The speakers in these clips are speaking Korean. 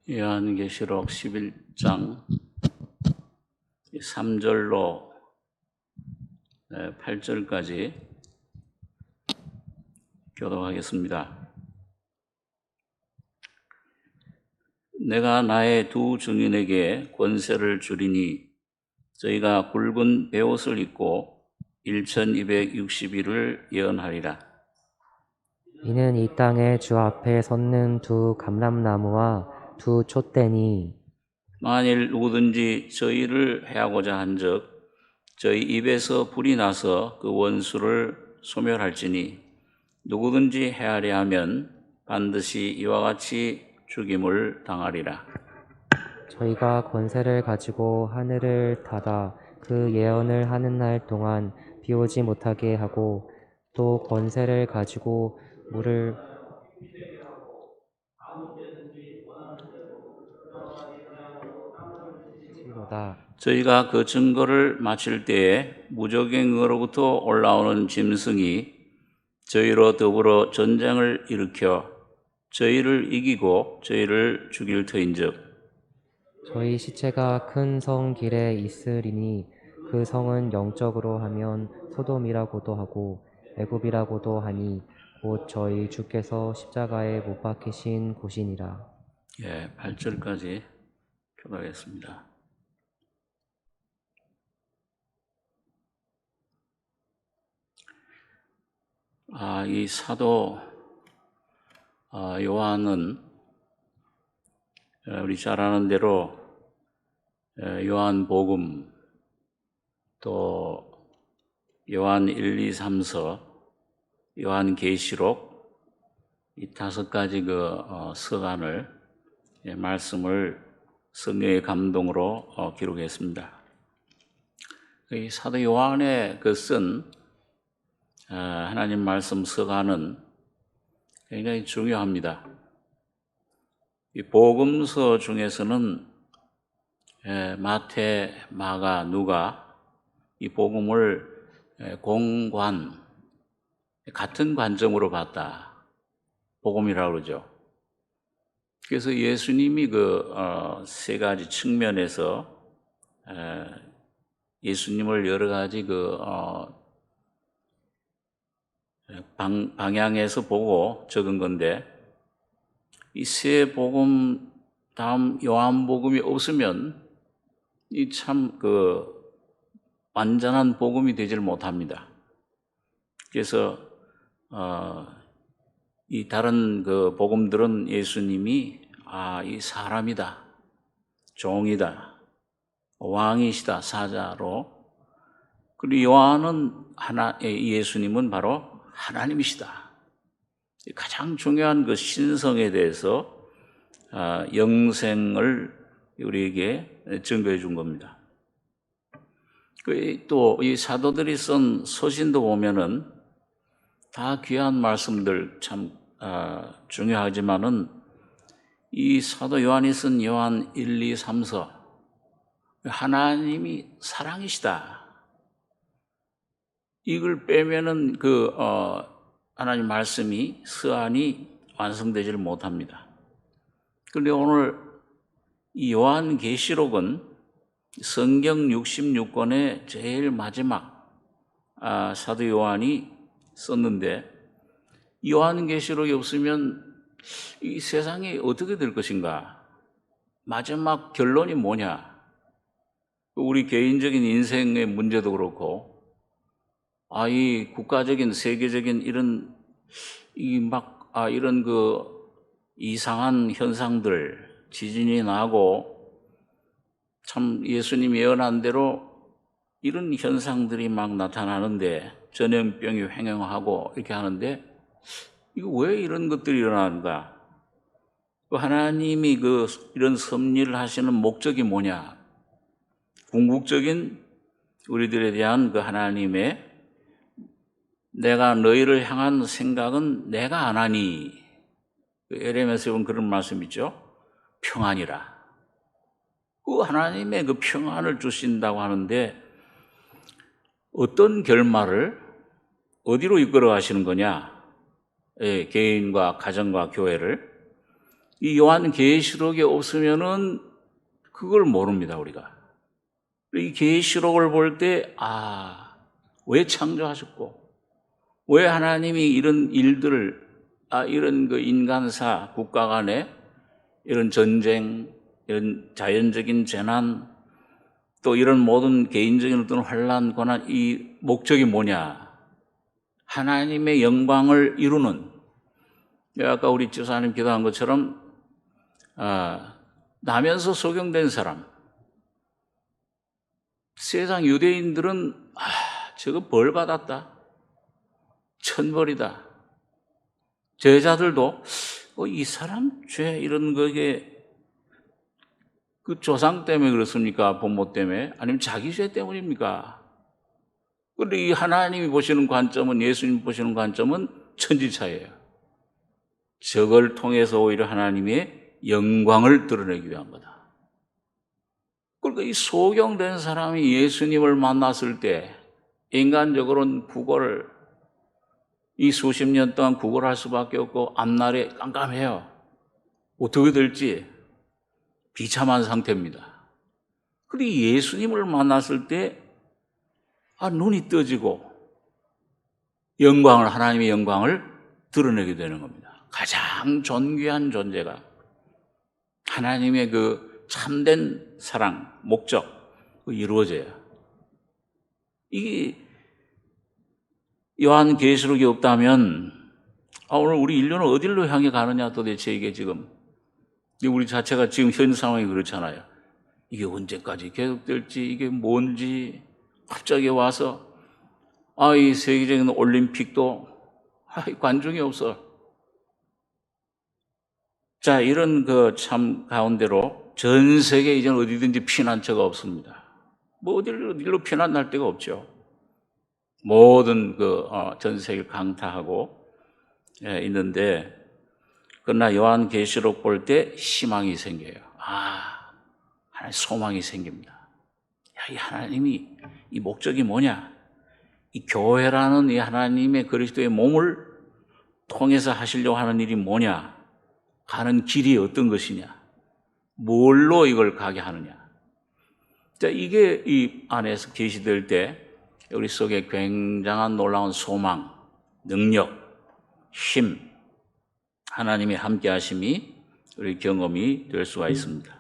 요한계시록 11장 3절로 8절까지 교독하겠습니다. 내가 나의 두 증인에게 권세를 주리니 저희가 굵은 베옷을 입고 1260일을 예언하리라. 이는 이 땅에 주 앞에 섰는 두 감람나무와 두 촛대니 만일 누구든지 저희를 해하고자 한즉 저희 입에서 불이 나서 그 원수를 소멸할지니 누구든지 해하려 하면 반드시 이와 같이 죽임을 당하리라. 저희가 권세를 가지고 하늘을 닫아 그 예언을 하는 날 동안 비오지 못하게 하고 또 권세를 가지고 물을 지로다. 저희가 그 증거를 마칠 때에 무적행으로부터 올라오는 짐승이 저희로 더불어 전쟁을 일으켜 저희를 이기고 저희를 죽일 터인즉 저희 시체가 큰 성 길에 있으리니 그 성은 영적으로 하면 소돔이라고도 하고 애굽이라고도 하니 곧 저희 주께서 십자가에 못 박히신 곳이니라. 8절까지 교독하겠습니다. 이 사도 요한은 우리 잘 아는 대로 요한복음 또 요한 1, 2, 3서 요한계시록 이 5가지 서간을 말씀을 성령의 감동으로 기록했습니다. 이 사도 요한의 쓴 하나님 말씀 서간은 굉장히 중요합니다. 이 복음서 중에서는 마태, 마가, 누가 이 복음을 공관, 같은 관점으로 봤다. 복음이라고 그러죠. 그래서 예수님이 세 가지 측면에서 예수님을 여러 가지 방향에서 보고 적은 건데 이 세 복음 다음 요한복음이 없으면 이 참 완전한 복음이 되질 못합니다. 그래서 이 다른 복음들은 예수님이 이 사람이다, 종이다, 왕이시다, 사자로. 그리고 요한은 예수님은 바로 하나님이시다. 가장 중요한 신성에 대해서 영생을 우리에게 증거해 준 겁니다. 또 이 사도들이 쓴 서신도 보면은 다 귀한 말씀들 참 중요하지만은 이 사도 요한이 쓴 요한 1, 2, 3서 하나님이 사랑이시다. 이걸 빼면은 하나님 말씀이 서안이 완성되지를 못합니다. 그런데 오늘 이 요한계시록은 성경 66권의 제일 마지막 사도 요한이 썼는데 요한계시록이 없으면 이 세상이 어떻게 될 것인가? 마지막 결론이 뭐냐? 우리 개인적인 인생의 문제도 그렇고 이 국가적인 세계적인 이런 이상한 현상들, 지진이 나고 참 예수님 예언한 대로 이런 현상들이 막 나타나는데 전염병이 횡행하고 이렇게 하는데 이거 왜 이런 것들이 일어나는가? 하나님이 이런 섭리를 하시는 목적이 뭐냐? 궁극적인 우리들에 대한 하나님의 내가 너희를 향한 생각은 내가 안 하니 에레미야에서 본 그런 말씀 있죠? 평안이라. 하나님의 평안을 주신다고 하는데 어떤 결말을 어디로 이끌어 가시는 거냐? 개인과 가정과 교회를 이 요한계시록이 없으면은 그걸 모릅니다, 우리가. 이 계시록을 볼 때, 왜 창조하셨고, 왜 하나님이 이런 일들을, 이런 그 인간사, 국가 간에 이런 전쟁, 이런 자연적인 재난, 또 이런 모든 개인적인 어떤 환란, 고난, 이 목적이 뭐냐? 하나님의 영광을 이루는, 아까 우리 집사님 기도한 것처럼, 나면서 소경된 사람, 세상 유대인들은 저거 벌 받았다, 천벌이다. 제자들도 이 사람 죄 이런 거에 그 조상 때문에 그렇습니까? 부모 때문에? 아니면 자기 죄 때문입니까? 그런데 이 하나님이 보시는 관점은, 예수님 보시는 관점은 천지차이예요. 저걸 통해서 오히려 하나님의 영광을 드러내기 위한 거다. 그러니까 이 소경된 사람이 예수님을 만났을 때 인간적으로는 구걸을, 이 수십 년 동안 구걸할 수밖에 없고 앞날에 깜깜해요. 어떻게 될지 비참한 상태입니다. 그리고 예수님을 만났을 때 눈이 떠지고 하나님의 영광을 드러내게 되는 겁니다. 가장 존귀한 존재가 하나님의 그 참된 사랑, 목적, 이루어져요. 이게 요한계시록이 없다면 오늘 우리 인류는 어디로 향해 가느냐, 도대체 이게 지금 우리 자체가 지금 현 상황이 그렇잖아요. 이게 언제까지 계속될지, 이게 뭔지, 갑자기 와서 이 세계적인 올림픽도 관중이 없어. 자, 이런 그 참 가운데로 전 세계 이제 어디든지 피난처가 없습니다. 어디로 피난할 데가 없죠. 모든 전 세계를 강타하고 있는데, 그러나 요한계시록 볼 때 희망이 생겨요. 하나님 소망이 생깁니다. 이 하나님이 이 목적이 뭐냐? 이 교회라는 이 하나님의 그리스도의 몸을 통해서 하시려고 하는 일이 뭐냐? 가는 길이 어떤 것이냐? 뭘로 이걸 가게 하느냐? 자, 이게 이 안에서 계시될 때 우리 속에 굉장한 놀라운 소망, 능력, 힘, 하나님의 함께 하심이 우리 경험이 될 수가 있습니다.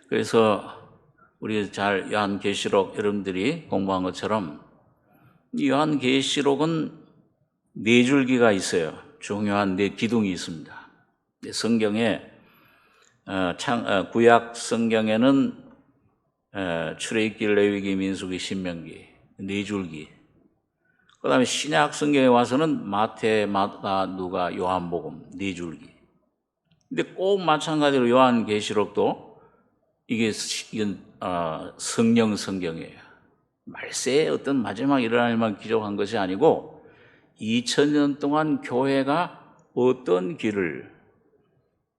그래서 우리 잘 요한계시록 여러분들이 공부한 것처럼 이 요한계시록은 네 줄기가 있어요. 중요한 네 기둥이 있습니다. 성경에 구약 성경에는 출애굽기, 레위기, 민수기, 신명기 네 줄기. 그다음에 신약 성경에 와서는 마태, 마가, 누가, 요한복음 네 줄기. 근데 꼭 마찬가지로 요한계시록도 이건 성령 성경이에요. 말세에 어떤 마지막 일어날 일만 기록한 것이 아니고 2000년 동안 교회가 어떤 길을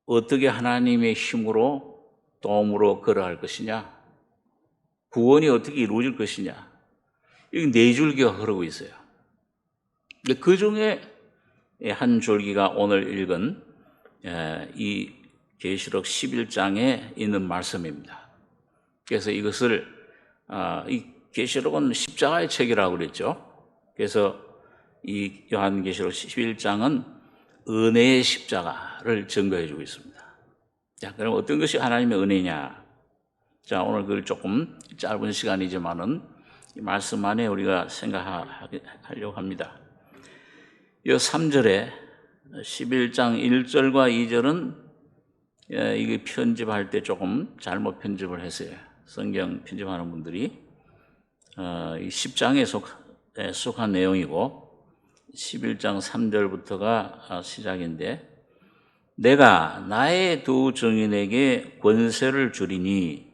어떻게 하나님의 힘으로 도움으로 걸어갈 것이냐, 구원이 어떻게 이루어질 것이냐, 여기 네 줄기가 흐르고 있어요. 그 중에 한 줄기가 오늘 읽은 이 계시록 11장에 있는 말씀입니다. 그래서 이것을 이 계시록은 십자가의 책이라고 그랬죠. 그래서 이 요한계시록 11장은 은혜의 십자가를 증거해 주고 있습니다. 자, 그럼 어떤 것이 하나님의 은혜냐? 자, 오늘 그걸 조금 짧은 시간이지만은 이 말씀 안에 우리가 생각하려고 합니다. 이 3절에 11장 1절과 2절은 이게 편집할 때 조금 잘못 편집을 했어요. 성경 편집하는 분들이 이 10장에 속한 내용이고 11장 3절부터가 시작인데, 내가 나의 두 증인에게 권세를 주리니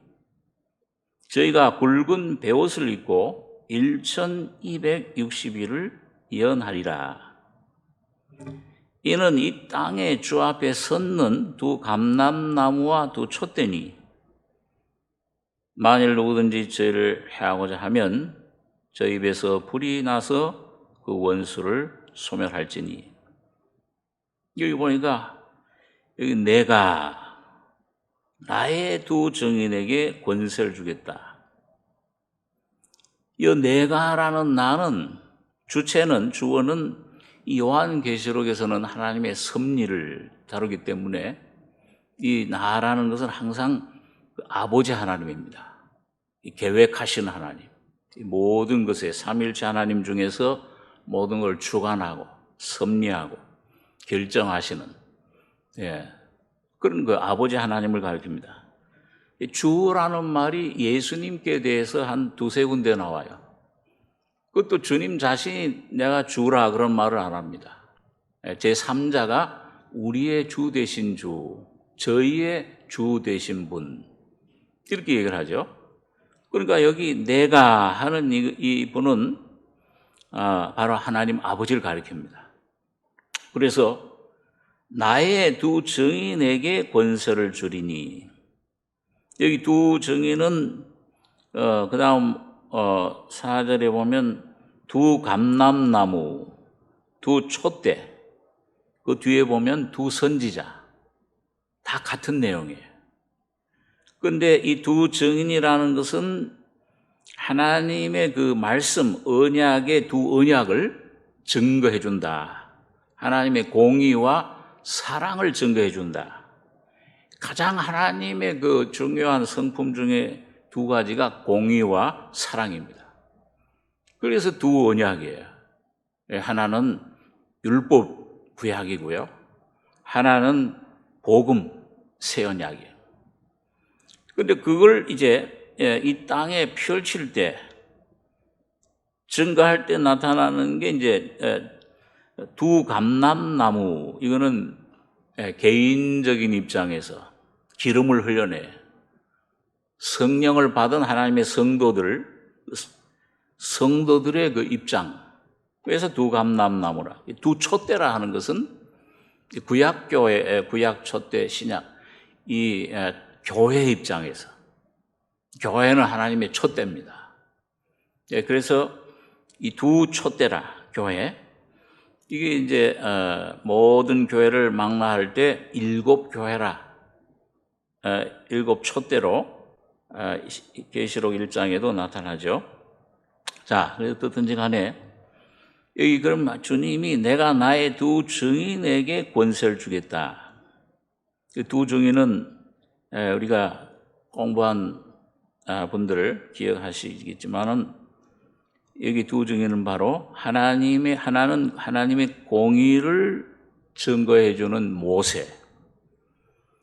저희가 굵은 베옷을 입고 1260일을 예언하리라. 이는 이 땅의 주 앞에 섰는 두 감람나무와 두 촛대니 만일 누구든지 저희를 해하고자 하면 저 입에서 불이 나서 그 원수를 소멸할지니. 여기 보니까 여기 내가 나의 두 증인에게 권세를 주겠다. 이 내가라는 나는 주체는 주어는 이 요한계시록에서는 하나님의 섭리를 다루기 때문에 이 나라는 것은 항상 그 아버지 하나님입니다. 이 계획하시는 하나님, 이 모든 것에 삼일체 하나님 중에서 모든 걸 주관하고 섭리하고 결정하시는 그런 그 아버지 하나님을 가리킵니다. 주라는 말이 예수님께 대해서 한 두세 군데 나와요. 그것도 주님 자신이 내가 주라 그런 말을 안 합니다. 제3자가 우리의 주 되신 주, 저희의 주 되신 분 이렇게 얘기를 하죠. 그러니까 여기 내가 하는 이 분은 바로 하나님 아버지를 가리킵니다. 그래서 나의 두 증인에게 권세를 주리니, 여기 두 증인은 그 다음 4절에 보면 두 감람나무, 두 촛대, 그 뒤에 보면 두 선지자, 다 같은 내용이에요. 그런데 이 두 증인이라는 것은 하나님의 그 말씀, 언약의 두 언약을 증거해 준다. 하나님의 공의와 사랑을 증거해 준다. 가장 하나님의 그 중요한 성품 중에 두 가지가 공의와 사랑입니다. 그래서 두 언약이에요. 하나는 율법 구약이고요. 하나는 복음 새 언약이에요. 그런데 그걸 이제 이 땅에 펼칠 때, 증거할 때 나타나는 게 이제 두 감람나무, 이거는 개인적인 입장에서 기름을 흘려내 성령을 받은 하나님의 성도들의 그 입장, 그래서 두 감람나무라. 두 촛대라 하는 것은 구약교회, 구약 촛대 신약, 이 교회 입장에서, 교회는 하나님의 촛대입니다. 그래서 이 두 촛대라, 교회, 이게 이제 모든 교회를 망라할 때 일곱 교회라, 일곱 촛대로 계시록 1장에도 나타나죠. 자, 그래서 어떤지 간에 여기 그럼 주님이 내가 나의 두 증인에게 권세를 주겠다. 그 두 증인은 우리가 공부한 분들 기억하시겠지만은 여기 두 증인은 바로 하나는 하나님의 공의를 증거해 주는 모세.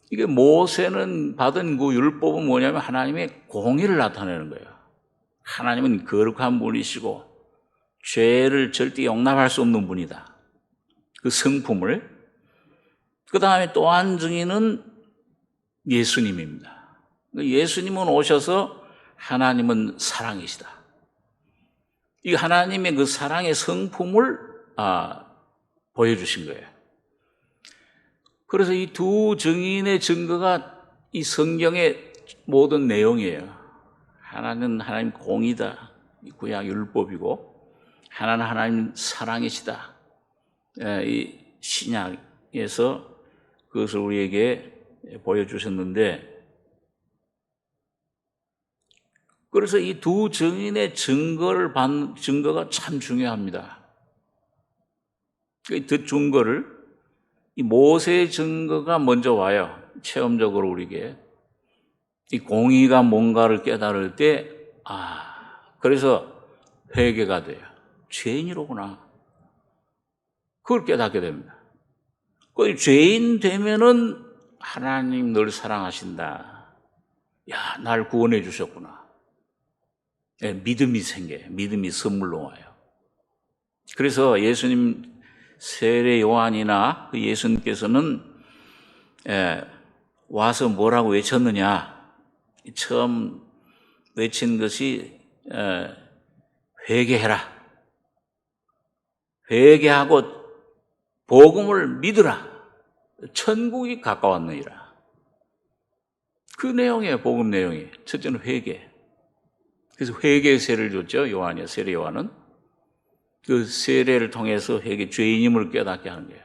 이게 모세는 받은 그 율법은 뭐냐면 하나님의 공의를 나타내는 거예요. 하나님은 거룩한 분이시고 죄를 절대 용납할 수 없는 분이다. 그 성품을. 그 다음에 또 한 증인은 예수님입니다. 예수님은 오셔서 하나님은 사랑이시다. 이 하나님의 그 사랑의 성품을 보여주신 거예요. 그래서 이 두 증인의 증거가 이 성경의 모든 내용이에요. 하나는 하나님 공이다, 구약 율법이고, 하나는 하나님 사랑이시다. 이 신약에서 그것을 우리에게 보여주셨는데, 그래서 이 두 증인의 증거가 참 중요합니다. 그 증거를, 이 모세의 증거가 먼저 와요. 체험적으로 우리에게. 이 공의가 뭔가를 깨달을 때, 그래서 회개가 돼요. 죄인이로구나. 그걸 깨닫게 됩니다. 그 죄인 되면은 하나님 널 사랑하신다. 야, 날 구원해 주셨구나. 믿음이 생겨요. 믿음이 선물로 와요. 그래서 예수님 세례 요한이나 예수님께서는 와서 뭐라고 외쳤느냐? 처음 외친 것이 회개해라. 회개하고 복음을 믿으라. 천국이 가까웠느니라. 그 내용이에요. 복음 내용이. 첫째는 회개. 그래서 회개의 세례를 줬죠. 요한이요. 세례 요한은. 그 세례를 통해서 죄인임을 깨닫게 하는 거예요.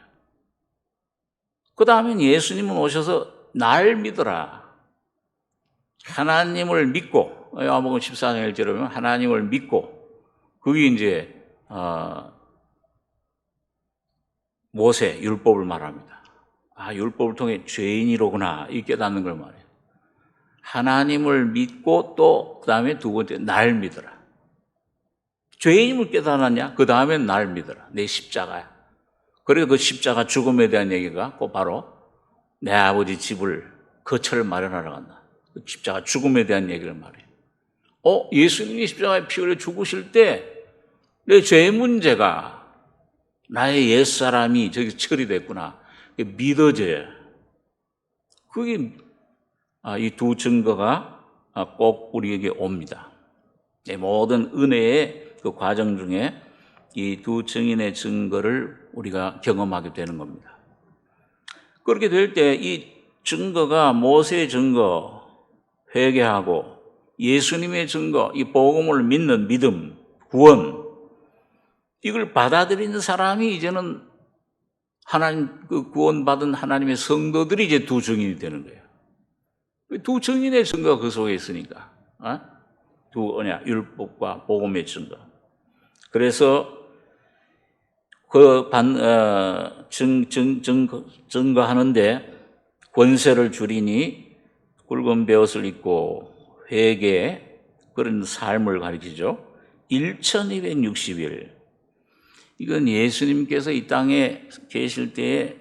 그 다음엔 예수님은 오셔서 날 믿어라. 하나님을 믿고, 요한복음 14장 1절에 보면 하나님을 믿고, 그게 이제 모세 율법을 말합니다. 아, 율법을 통해 죄인이로구나 이 깨닫는 걸 말해요. 하나님을 믿고 또 그 다음에 두 번째 날 믿어라. 죄인임을 깨달았냐? 그 다음엔 날 믿어라. 내 십자가야. 그래서 그 십자가 죽음에 대한 얘기가 꼭 바로 내 아버지 집을 거처를 마련하러 간다. 그 십자가 죽음에 대한 얘기를 말해요. 예수님이 십자가에 피 흘려 죽으실 때 내 죄 문제가 나의 옛사람이 저기 처리됐구나. 믿어져요. 그게 이 두 증거가 꼭 우리에게 옵니다. 모든 은혜의 그 과정 중에 이 두 증인의 증거를 우리가 경험하게 되는 겁니다. 그렇게 될 때 이 증거가 모세의 증거, 회개하고 예수님의 증거, 이 복음을 믿는 믿음, 구원, 이걸 받아들이는 사람이 이제는 하나님, 그 구원받은 하나님의 성도들이 이제 두 증인이 되는 거예요. 두 증인의 증거가 그 속에 있으니까. 두 언약, 율법과 복음의 증거. 그래서 그 증거하는데 권세를 줄이니 굵은 베옷을 입고 회개, 그런 삶을 가리키죠. 1260일. 이건 예수님께서 이 땅에 계실 때에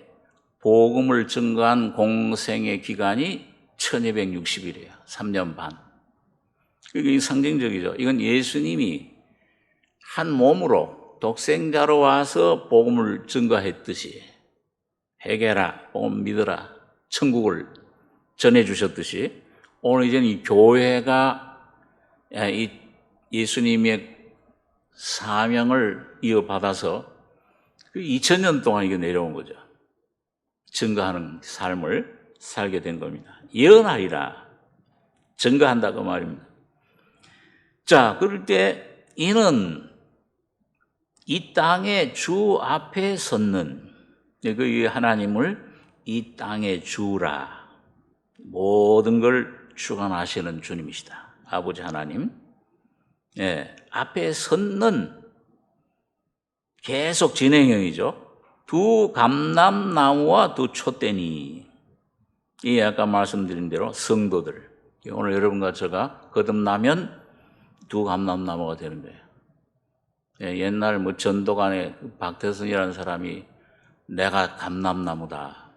복음을 증거한 공생의 기간이 1260일이에요. 3년 반. 이게 상징적이죠. 이건 예수님이 한 몸으로 독생자로 와서 복음을 증거했듯이 회개라, 복음 믿어라, 천국을 전해주셨듯이 오늘 이제는 이 교회가 이 예수님의 사명을 이어받아서 2000년 동안 이게 내려온 거죠. 증거하는 삶을 살게 된 겁니다. 예언하리라. 증거한다 그 말입니다. 자, 그럴 때 이는 이 땅의 주 앞에 섰는 그 하나님을 이 땅의 주라. 모든 걸 주관하시는 주님이시다. 아버지 하나님. 앞에 섰는 계속 진행형이죠. 두 감람나무와 두 촛대니. 이 아까 말씀드린 대로 성도들. 오늘 여러분과 제가 거듭나면 두 감람나무가 되는 거예요. 옛날 전도관에 박태선이라는 사람이 내가 감람나무다.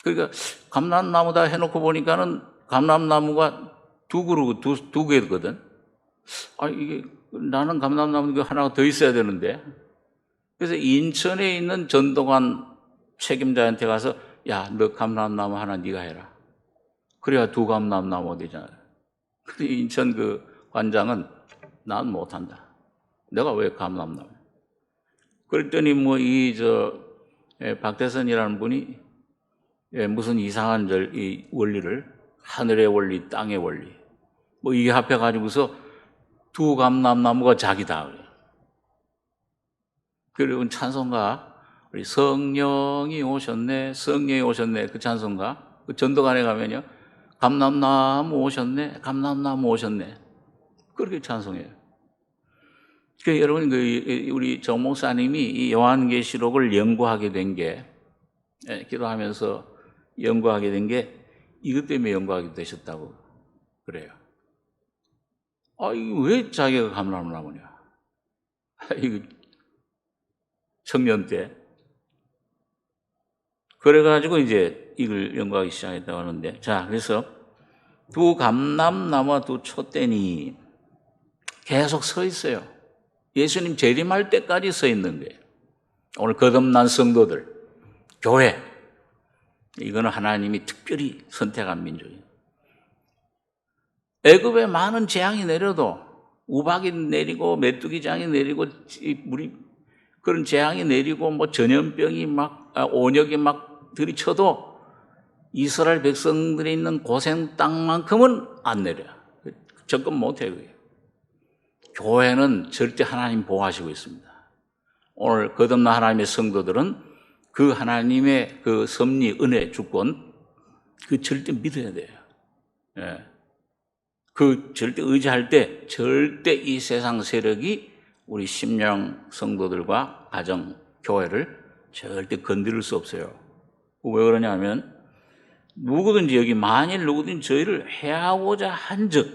그러니까 감람나무다 해놓고 보니까는 감람나무가 두 개거든. 이게 나는 감람나무 하나가 더 있어야 되는데. 그래서 인천에 있는 전도관 책임자한테 가서 야, 너 감람나무 하나 네가 해라. 그래야 두 감람나무가 되잖아요. 근데 인천 그 관장은 난 못한다. 내가 왜 감람나무? 그랬더니 박대선이라는 분이 무슨 이상한 이 원리를 하늘의 원리, 땅의 원리 이게 합해가지고서 두 감람나무가 자기다. 그리고 찬송가 우리 성령이 오셨네, 성령이 오셨네 그 찬송가 그 전도관에 가면요 감람나무 오셨네, 감람나무 오셨네 그렇게 찬송해요. 그러니까 여러분 우리 정 목사님이 이 요한계시록을 연구하게 된 게 기도하면서 연구하게 된 게 이것 때문에 연구하게 되셨다고 그래요. 이거 왜 자기가 감람나무냐? 이거 청년 때. 그래가지고 이제 이걸 연구하기 시작했다고 하는데, 자, 그래서 두 감람나무와 두 촛대니 계속 서 있어요. 예수님 재림할 때까지 서 있는 거예요. 오늘 거듭난 성도들, 교회, 이거는 하나님이 특별히 선택한 민족이에요. 애굽에 많은 재앙이 내려도 우박이 내리고 메뚜기장이 내리고 그런 재앙이 내리고 전염병이 온역이 들이쳐도 이스라엘 백성들이 있는 고생 땅만큼은 안 내려요. 접근 못해요. 그게. 교회는 절대 하나님 보호하시고 있습니다. 오늘 거듭난 하나님의 성도들은 그 하나님의 그 섭리, 은혜, 주권, 그 절대 믿어야 돼요. 예. 그 절대 의지할 때 절대 이 세상 세력이 우리 심령 성도들과 가정, 교회를 절대 건드릴 수 없어요. 왜 그러냐면 누구든지 여기 만일 누구든지 저희를 해하고자 한 적,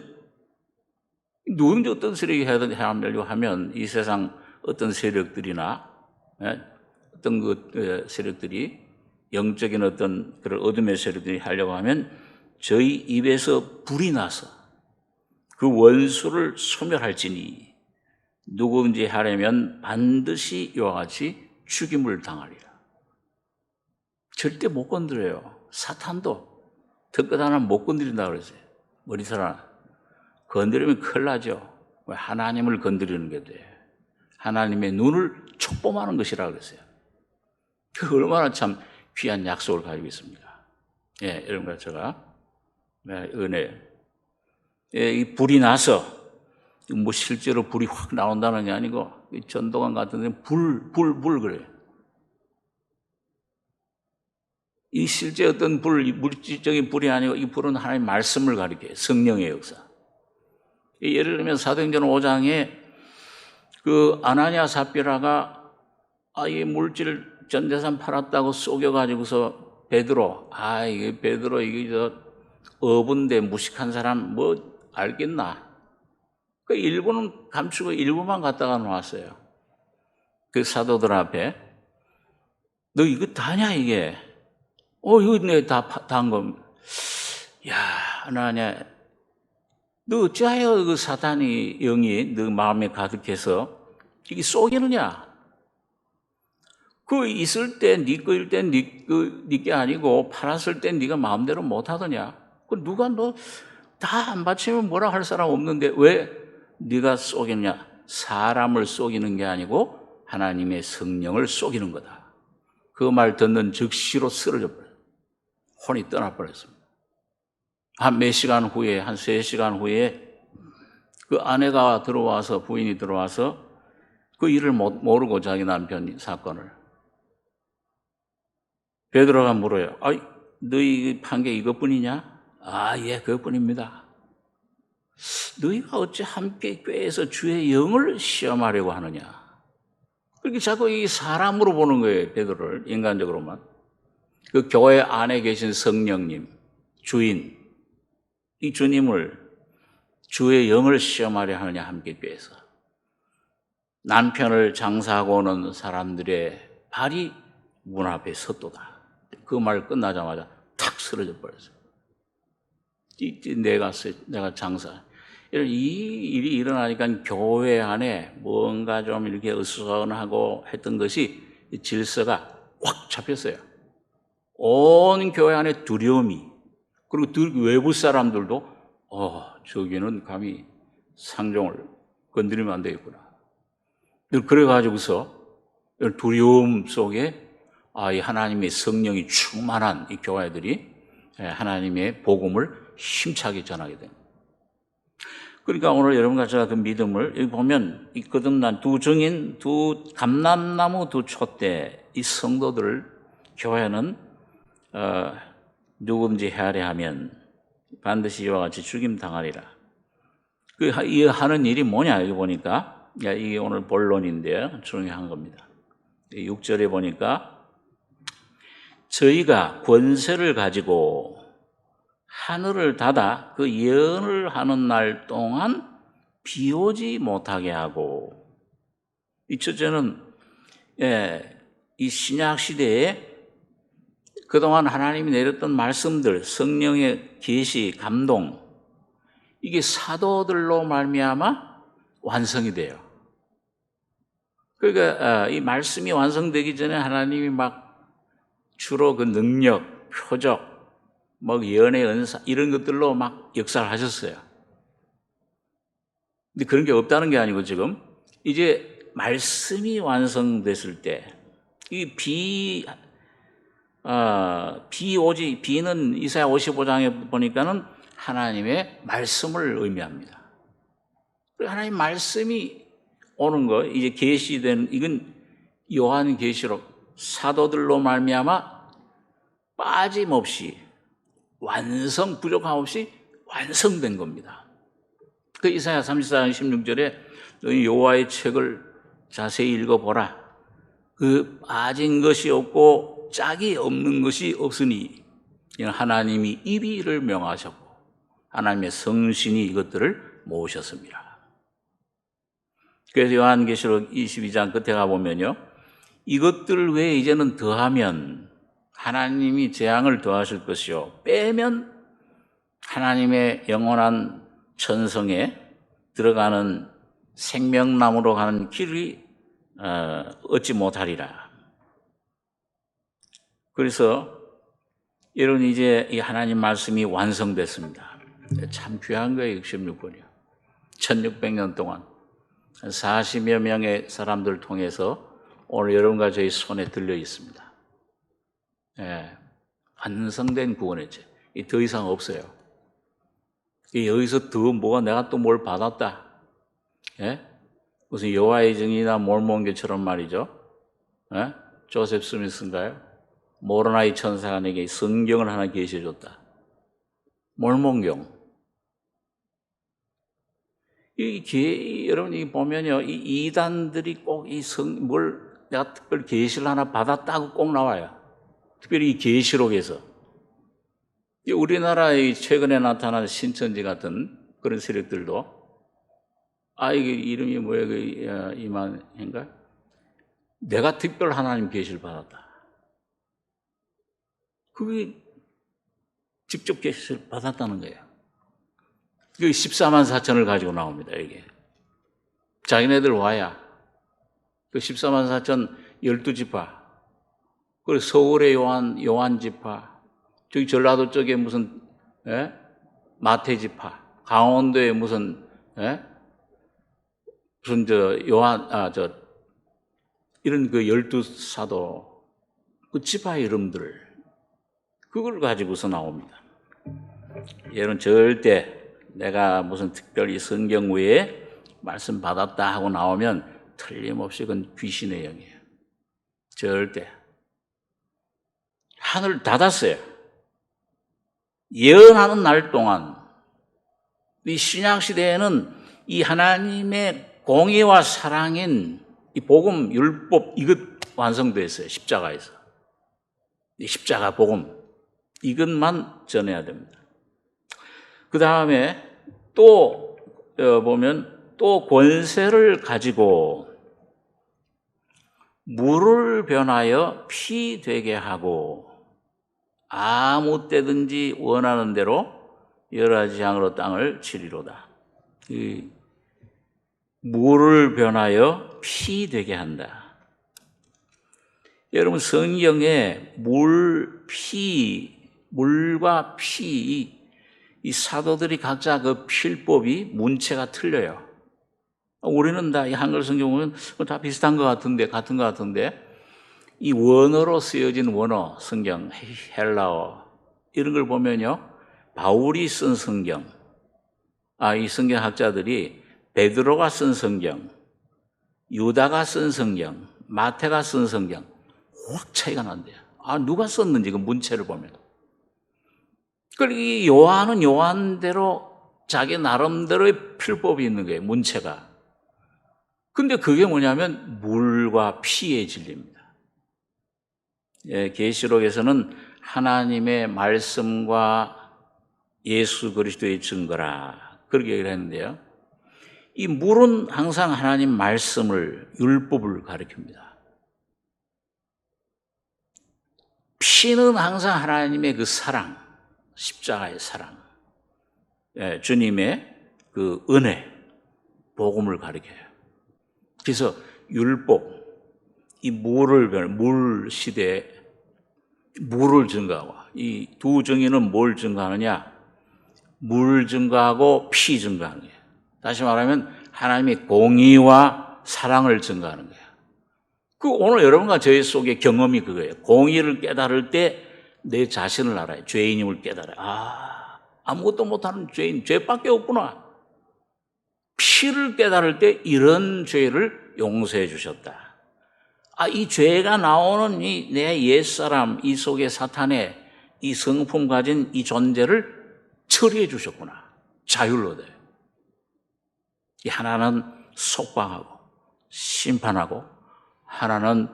누구든지 어떤 세력이 해하려고 하면 이 세상 어떤 세력들이나 어떤 그 세력들이 영적인 어떤 그런 어둠의 세력들이 하려고 하면 저희 입에서 불이 나서 그 원수를 소멸할지니 누구든지 하려면 반드시 이와 같이 죽임을 당하리라. 절대 못 건드려요. 사탄도 턱끝 하나 못 건드린다고 그랬어요. 머리털 하나. 건드리면 큰일 나죠. 왜? 하나님을 건드리는 게 돼. 하나님의 눈을 촉범하는 것이라 그랬어요. 그 얼마나 참 귀한 약속을 가지고 있습니다. 예, 여러분과 제가 은혜. 예, 이 불이 나서 뭐 실제로 불이 확 나온다는 게 아니고 전도관 같은 데는 불 그래요. 이 실제 어떤 물질적인 불이 아니고 이 불은 하나님의 말씀을 가리켜요. 성령의 역사. 예를 들면 사도행전 5장에 그 아나니아 삽비라가 이 물질 전 재산 팔았다고 속여가지고서 베드로, 이게 베드로 이게 저 어분데 무식한 사람 뭐 알겠나? 그 일부는 감추고 일부만 갖다가 놓았어요. 그 사도들 앞에 너 이거 다냐 이게? 이거 내가 다 한 겁니다. 야, 아나니아, 너 어찌하여 그 사탄이 영이 너 마음에 가득해서 이게 속이느냐? 그 있을 때 네 거일 때 네게 아니고 팔았을 때 네가 마음대로 못 하더냐? 그 누가 너 다 안 바치면 뭐라 할 사람 없는데 왜 네가 속이느냐? 사람을 속이는 게 아니고 하나님의 성령을 속이는 거다. 그 말 듣는 즉시로 쓰러져 버려요. 혼이 떠나버렸습니다. 한 몇 시간 후에, 한 3시간 후에 그 아내가 들어와서, 부인이 들어와서 그 일을 모르고 자기 남편 사건을. 베드로가 물어요. 너희 판 게 이것뿐이냐? 예, 그것뿐입니다. 너희가 어찌 함께 꾀해서 주의 영을 시험하려고 하느냐? 그렇게 자꾸 이 사람으로 보는 거예요, 베드로를, 인간적으로만. 그 교회 안에 계신 성령님, 주인, 이 주님을 주의 영을 시험하려 하느냐 함께 꾀해서. 남편을 장사하고 오는 사람들의 발이 문 앞에 섰도다. 그 말 끝나자마자 탁 쓰러져 버렸어요. 내가 장사. 이 일이 일어나니까 교회 안에 뭔가 좀 이렇게 어수선하고 했던 것이 질서가 확 잡혔어요. 온 교회 안에 두려움이, 그리고 외부 사람들도 저기는 감히 상종을 건드리면 안 되겠구나. 그래가지고서 두려움 속에 이 하나님의 성령이 충만한 이 교회들이 하나님의 복음을 힘차게 전하게 됩니다. 그러니까 오늘 여러분과 제가 그 믿음을 여기 보면 이 거듭난 두 증인, 두 감람나무 두 촛대 이 성도들을 교회는 누구든지 헤아려 하면 반드시 이와 같이 죽임 당하리라. 이 하는 일이 뭐냐 여기 보니까 이게 오늘 본론인데요. 중요한 겁니다. 6절에 보니까 저희가 권세를 가지고 하늘을 닫아 그 예언을 하는 날 동안 비 오지 못하게 하고, 이 첫째는 이 신약 시대에 그동안 하나님이 내렸던 말씀들, 성령의 계시, 감동, 이게 사도들로 말미암아 완성이 돼요. 그러니까 이 말씀이 완성되기 전에 하나님이 막 주로 그 능력, 표적, 예언의 은사 이런 것들로 막 역사를 하셨어요. 근데 그런 게 없다는 게 아니고 지금 이제 말씀이 완성됐을 때 이 비는 이사야 55장에 보니까는 하나님의 말씀을 의미합니다. 하나님 말씀이 오는 거, 이제 계시된, 이건 요한 계시록 사도들로 말미암아 빠짐없이 완성 부족함 없이 완성된 겁니다. 그 이사야 34장 16절에 너희 여호와의 책을 자세히 읽어보라. 그 빠진 것이 없고 짝이 없는 것이 없으니 하나님이 이를 명하셨고 하나님의 성신이 이것들을 모으셨습니다. 그래서 요한계시록 22장 끝에 가보면요, 이것들 외에 이제는 더하면 하나님이 재앙을 더하실 것이요, 빼면 하나님의 영원한 천성에 들어가는 생명나무로 가는 길이 얻지 못하리라. 그래서 여러분, 이제 이 하나님 말씀이 완성됐습니다. 참 귀한 거예요. 66권이요. 1600년 동안 40여 명의 사람들 통해서 오늘 여러분과 저희 손에 들려 있습니다. 완성된 구원의 죄. 더 이상 없어요. 여기서 더 뭐가 내가 또 뭘 받았다. 무슨 여호와의 증인이나 몰몬교처럼 말이죠. 조셉 스미스인가요? 모로나이 천사가 내게 성경을 하나 계시해줬다. 몰몬경. 여러분, 이 보면요, 이 이단들이 꼭 뭘 내가 특별 계시를 하나 받았다고 꼭 나와요. 특별히 이 계시록에서. 우리나라의 최근에 나타난 신천지 같은 그런 세력들도, 이게 이름이 뭐예요? 이만인가? 내가 특별 하나님 계시를 받았다. 그게 직접 계시를 받았다는 거예요. 그 14만 4천을 가지고 나옵니다, 이게. 자기네들 와야. 그 14만 4천 12지파. 그리고 서울의 요한 지파. 저기 전라도 쪽에 무슨, 마태 지파. 강원도에 무슨, 무슨 이런 그 12사도. 그 지파 이름들. 그걸 가지고서 나옵니다. 여러분, 절대 내가 무슨 특별히 성경 외에 말씀 받았다 하고 나오면 틀림없이 그건 귀신의 영이에요. 절대. 하늘 닫았어요. 예언하는 날 동안 이 신약시대에는 이 하나님의 공의와 사랑인 이 복음, 율법, 이것 완성됐어요. 십자가에서. 이 십자가 복음. 이것만 전해야 됩니다. 그 다음에 또 보면 또 권세를 가지고 물을 변하여 피 되게 하고 아무 때든지 원하는 대로 여러 가지 향으로 땅을 치리로다. 이 물을 변하여 피 되게 한다. 여러분, 성경에 물과 피, 이 사도들이 각자 그 필법이 문체가 틀려요. 우리는 다 이 한글 성경 보면 다 비슷한 것 같은데, 같은 것 같은데, 이 원어로 쓰여진 원어, 성경, 헬라어, 이런 걸 보면요, 바울이 쓴 성경, 이 성경 학자들이 베드로가 쓴 성경, 유다가 쓴 성경, 마태가 쓴 성경, 확 차이가 난대요. 누가 썼는지 그 문체를 보면. 그리고 이 요한은 요한대로 자기 나름대로의 필법이 있는 거예요, 문체가. 근데 그게 뭐냐면 물과 피의 진리입니다. 계시록에서는 하나님의 말씀과 예수 그리스도의 증거라, 그렇게 얘기를 했는데요. 이 물은 항상 하나님 말씀을, 율법을 가리킵니다. 피는 항상 하나님의 그 사랑, 십자가의 사랑, 주님의 그 은혜, 복음을 가리켜요. 그래서 율법, 이 물 시대에 물을 증거하고, 이 두 정의는 뭘 증거하느냐? 물 증거하고 피 증거하는 거예요. 다시 말하면 하나님의 공의와 사랑을 증거하는 거예요. 오늘 여러분과 저희 속의 경험이 그거예요. 공의를 깨달을 때 내 자신을 알아요. 죄인임을 깨달아요. 아무것도 못하는 죄인, 죄밖에 없구나. 피를 깨달을 때 이런 죄를 용서해 주셨다. 이 죄가 나오는 이 내 옛사람, 이 속에 사탄의 이 성품 가진 이 존재를 처리해 주셨구나. 자유를 얻어요. 이 하나는 속박하고 심판하고 하나는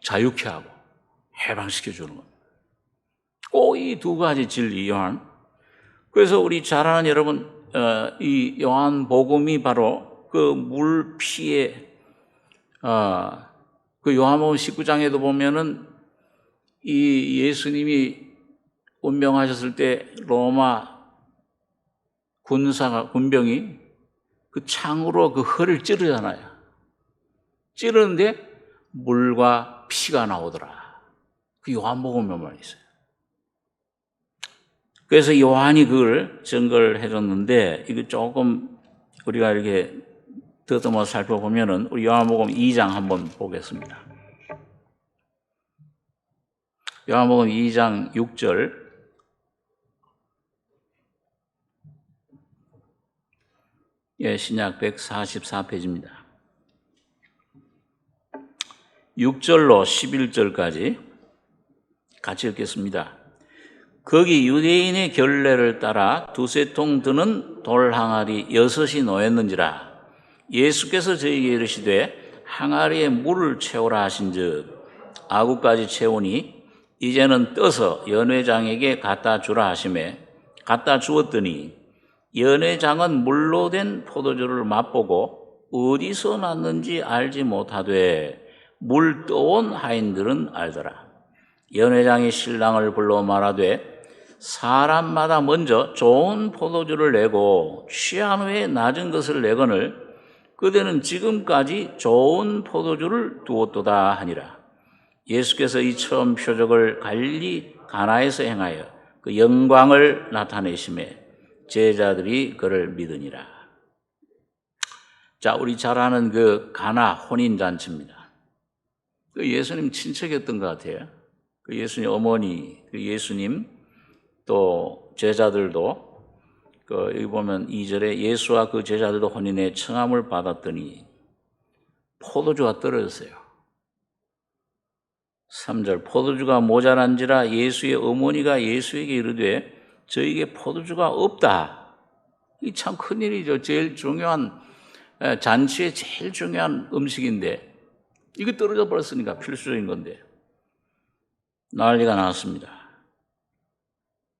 자유케 하고 해방시켜 주는 겁니다. 꼭 이 두 가지 진리 요한. 그래서 우리 잘 아는 여러분, 이 요한 복음이 바로 그 물 피에 그 요한복음 19장에도 보면은 이 예수님이 운명하셨을 때 로마 군병이 그 창으로 그 허를 찌르잖아요. 찌르는데 물과 피가 나오더라. 그 요한복음에만 있어요. 그래서 요한이 그걸 증거를 해줬는데, 이거 조금 우리가 이렇게 더듬어 살펴보면은 우리 요한복음 2장 한번 보겠습니다. 요한복음 2장 6절. 신약 144페이지입니다. 6절로 11절까지 같이 읽겠습니다. 거기 유대인의 결례를 따라 두세 통 드는 돌 항아리 6이 놓였는지라. 예수께서 저에게 이르시되 항아리에 물을 채우라 하신즉 아구까지 채우니 이제는 떠서 연회장에게 갖다 주라 하시매 갖다 주었더니 연회장은 물로 된 포도주를 맛보고 어디서 났는지 알지 못하되 물 떠온 하인들은 알더라. 연회장이 신랑을 불러 말하되 사람마다 먼저 좋은 포도주를 내고 취한 후에 낮은 것을 내거늘 그대는 지금까지 좋은 포도주를 두었도다 하니라. 예수께서 이 처음 표적을 갈릴리 가나에서 행하여 그 영광을 나타내심에 제자들이 그를 믿으니라. 자, 우리 잘 아는 그 가나 혼인잔치입니다. 그 예수님 친척이었던 것 같아요. 그 예수님 어머니, 그 예수님 또 제자들도 여기 보면 2절에 예수와 그 제자들도 혼인의 청함을 받았더니 포도주가 떨어졌어요. 3절 포도주가 모자란지라 예수의 어머니가 예수에게 이르되 저에게 포도주가 없다. 이 참 큰일이죠. 제일 중요한 잔치의 제일 중요한 음식인데 이거 떨어져 버렸으니까 필수적인 건데 난리가 났습니다.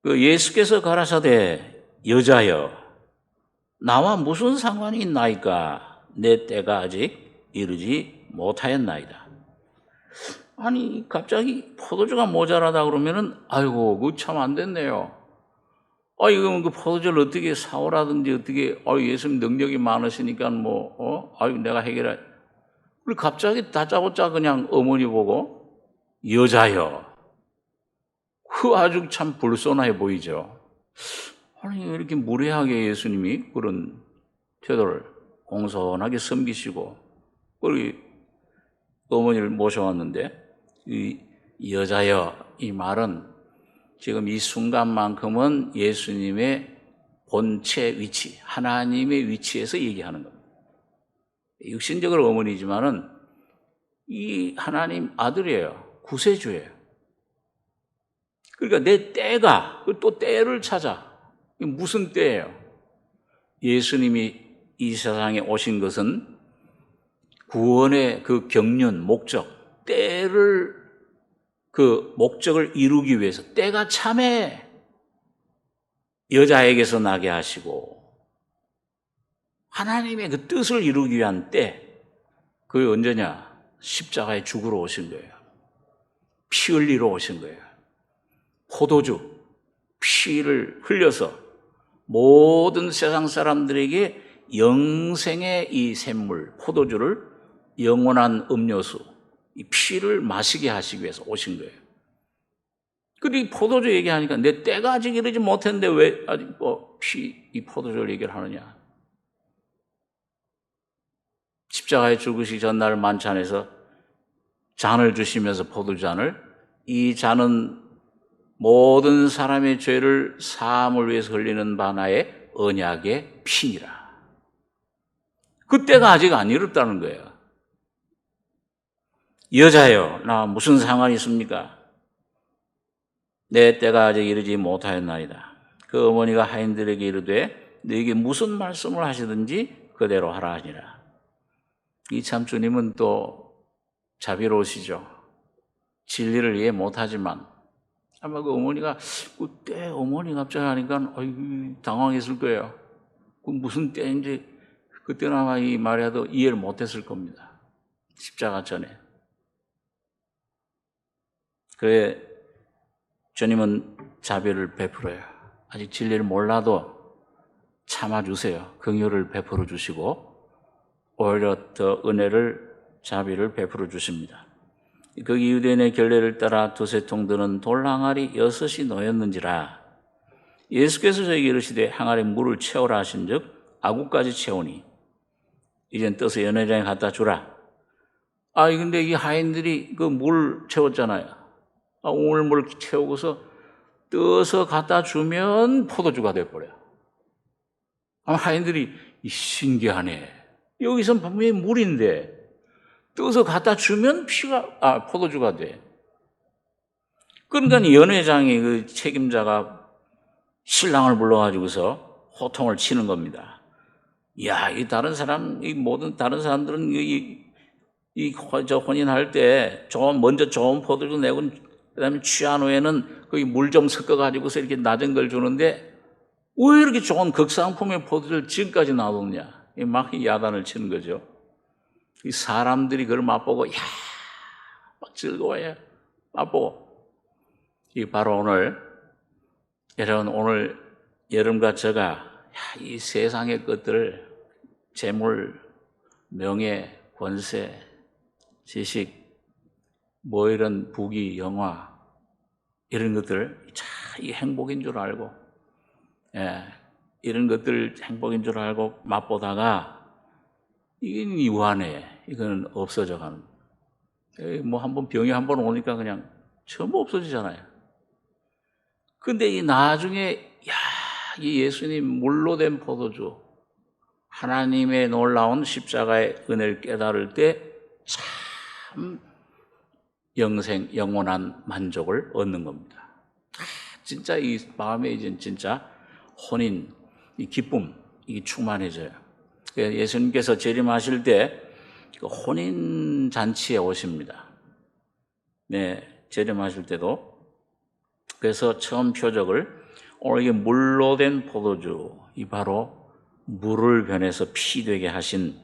그 예수께서 가라사대 여자여 나와 무슨 상관이 있나이까 내 때가 아직 이르지 못하였나이다. 아니 갑자기 포도주가 모자라다 그러면은 아이고 그거 참 안 됐네요. 이거 그 포도주를 어떻게 사오라든지 어떻게 예수님 능력이 많으시니까 내가 해결해. 그리고 갑자기 다짜고짜 그냥 어머니 보고 여자여. 그 아주 참 불손해 보이죠. 아니 이렇게 무례하게 예수님이 그런 태도를 공손하게 섬기시고 우리 어머니를 모셔왔는데 이 여자여 이 말은 지금 이 순간만큼은 예수님의 본체 위치, 하나님의 위치에서 얘기하는 겁니다. 육신적으로 어머니지만은 이 하나님 아들이에요. 구세주예요. 그러니까 내 때가 또 때를 찾아. 무슨 때예요? 예수님이 이 세상에 오신 것은 구원의 그 경륜, 목적, 때를 그 목적을 이루기 위해서 때가 참에 여자에게서 나게 하시고 하나님의 그 뜻을 이루기 위한 때 그게 언제냐? 십자가에 죽으러 오신 거예요. 피 흘리러 오신 거예요. 포도주, 피를 흘려서 모든 세상 사람들에게 영생의 이 샘물, 포도주를 영원한 음료수, 이 피를 마시게 하시기 위해서 오신 거예요. 그리고 이 포도주 얘기하니까 내 때가 아직 이르지 못했는데 왜 아직 이 포도주를 얘기를 하느냐. 십자가에 죽으시기 전날 만찬에서 잔을 주시면서 포도주잔을 이 잔은 모든 사람의 죄를 사함을 위해서 흘리는 바나의 언약의 피니라. 그때가 아직 안 이뤘다는 거예요. 여자여, 나 무슨 상관이 있습니까? 내 때가 아직 이르지 못하였나이다. 그 어머니가 하인들에게 이르되 너에게 무슨 말씀을 하시든지 그대로 하라 하니라. 이 참 주님은 또 자비로우시죠. 진리를 이해 못하지만 아마 그 어머니가 그때 어머니 갑자기 하니까 당황했을 거예요. 그 무슨 때인지 그때는 아마 이 마리아도 이해를 못했을 겁니다. 십자가 전에. 그래 주님은 자비를 베풀어요. 아직 진리를 몰라도 참아주세요. 긍휼을 베풀어 주시고 오히려 더 은혜를 자비를 베풀어 주십니다. 거기 유대인의 결례를 따라 두세 통 드는 돌 항아리 6이 놓였는지라. 예수께서 저에게 이르시되 항아리에 물을 채우라 하신즉 아구까지 채우니 이젠 떠서 연회장에 갖다 주라. 근데 이 하인들이 그 물 채웠잖아요. 오늘 물 채우고서 떠서 갖다 주면 포도주가 돼버려요. 하인들이 신기하네. 여기선 분명히 물인데 떠서 갖다 주면 포도주가 돼. 그러니까 연회장이 그 책임자가 신랑을 불러가지고서 호통을 치는 겁니다. 이 다른 사람들은 저 혼인할 때 먼저 좋은 포도주 내고 그다음에 취한 후에는 거기 물 좀 섞어가지고서 이렇게 낮은 걸 주는데 왜 이렇게 좋은 극상품의 포도주를 지금까지 놔뒀냐? 막 야단을 치는 거죠. 이 사람들이 그걸 맛보고 막 즐거워해요. 맛보고. 이 바로 여러분 오늘 여러분과 제가 이 세상의 것들, 재물, 명예, 권세, 지식, 이런 부귀, 영화 이런 것들 이 행복인 줄 알고 이런 것들 행복인 줄 알고 맛보다가 이건 유한해. 이거는 없어져 가는. 한번 병이 한번 오니까 그냥 전부 없어지잖아요. 근데 이 나중에 이 예수님 물로 된 포도주, 하나님의 놀라운 십자가의 은혜를 깨달을 때 참 영원한 만족을 얻는 겁니다. 진짜 이 마음에 이제 진짜 혼인, 이 기쁨, 이게 충만해져요. 예수님께서 재림하실 때 혼인 잔치에 오십니다. 재림하실 때도. 그래서 처음 표적을 오늘 이게 물로 된 포도주, 이 바로 물을 변해서 피 되게 하신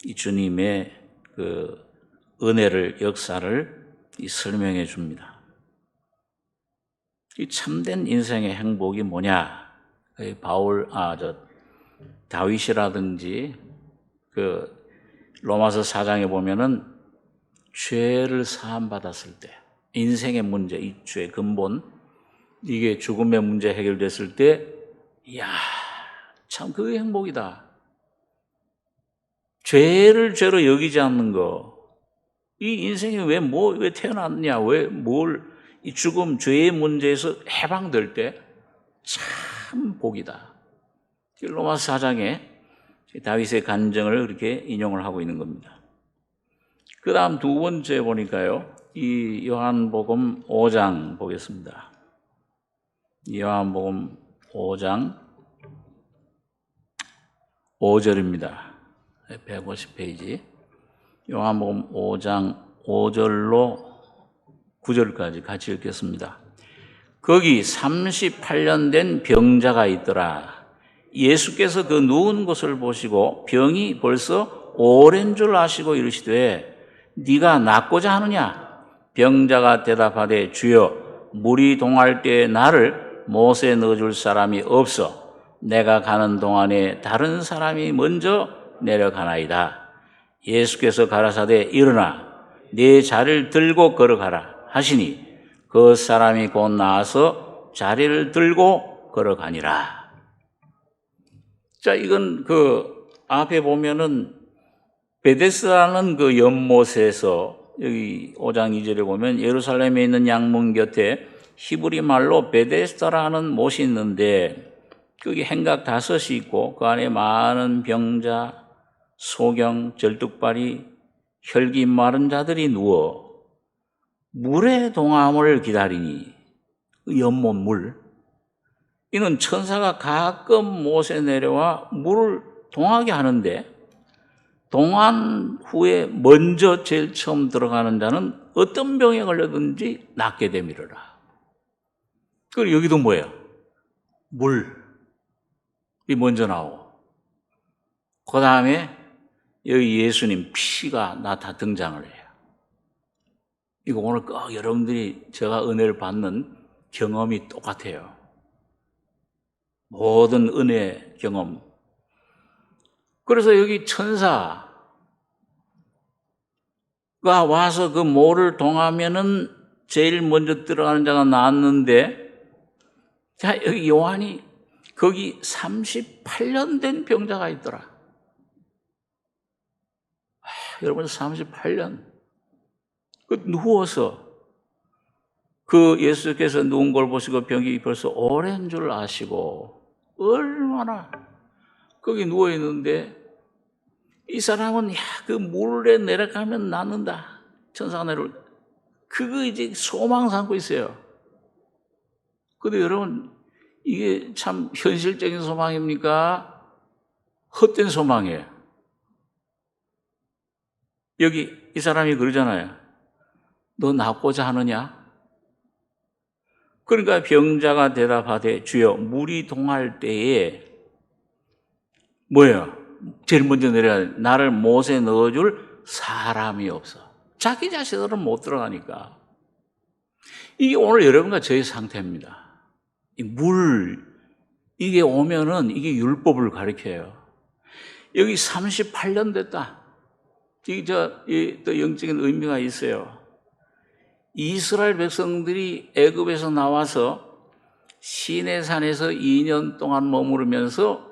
이 주님의 그 은혜를, 역사를 설명해 줍니다. 이 참된 인생의 행복이 뭐냐? 다윗이라든지 그 로마서 4장에 보면은 죄를 사함 받았을 때, 인생의 문제, 이 죄의 근본, 이게 죽음의 문제 해결됐을 때, 참 그게 행복이다. 죄를 죄로 여기지 않는 거. 이 인생이 왜 태어났냐? 이 죽음, 죄의 문제에서 해방될 때 참 복이다. 로마서 4장에 다윗의 간증을 그렇게 인용을 하고 있는 겁니다. 그 다음 두 번째 보니까요, 이 요한복음 5장 보겠습니다. 요한복음 5장 5절입니다. 150페이지. 요한복음 5장 5절로 9절까지 같이 읽겠습니다. 거기 38년 된 병자가 있더라. 예수께서 그 누운 곳을 보시고 병이 벌써 오랜 줄 아시고 이르시되 네가 낫고자 하느냐? 병자가 대답하되 주여 물이 동할 때에 나를 못에 넣어줄 사람이 없어 내가 가는 동안에 다른 사람이 먼저 내려가나이다. 예수께서 가라사대 일어나 네 자리를 들고 걸어가라 하시니 그 사람이 곧 나와서 자리를 들고 걸어가니라. 자, 이건 그 앞에 보면은 베데스다는 그 연못에서 여기 5장 2절에 보면 예루살렘에 있는 양문 곁에 히브리 말로 베데스다라는 못이 있는데 거기 행각 5이 있고 그 안에 많은 병자, 소경, 절뚝발이, 혈기 마른 자들이 누워 물의 동함을 기다리니, 연못 물. 이는 천사가 가끔 못에 내려와 물을 동하게 하는데, 동한 후에 먼저 제일 처음 들어가는 자는 어떤 병에 걸려든지 낫게 되미르라. 그리고 여기도 뭐예요? 물이 먼저 나오고, 그 다음에 여기 예수님 피가 나타 등장을 해요. 이거 오늘 꼭 여러분들이 제가 은혜를 받는 경험이 똑같아요. 모든 은혜 경험. 그래서 여기 천사가 와서 그 모를 동하면은 제일 먼저 들어가는 자가 나왔는데, 자, 여기 요한이 거기 38년 된 병자가 있더라. 여러분 38년. 누워서 그 예수께서 누운 걸 보시고 병이 벌써 오랜 줄 아시고 얼마나 거기 누워 있는데, 이 사람은 그 물에 내려가면 낫는다. 천사가 내려올 그거 이제 소망 삼고 있어요. 근데 여러분, 이게 참 현실적인 소망입니까? 헛된 소망이에요. 여기 이 사람이 그러잖아요. 너 낫고자 하느냐? 그러니까 병자가 대답하되, 주여, 물이 동할 때에 뭐예요? 제일 먼저 내려야 돼. 나를 못에 넣어줄 사람이 없어. 자기 자신으로는 못 들어가니까. 이게 오늘 여러분과 저의 상태입니다. 이 물, 이게 오면은 이게 율법을 가리켜요. 여기 38년 됐다. 이게 또 영적인 의미가 있어요. 이스라엘 백성들이 애굽에서 나와서 시내산에서 2년 동안 머무르면서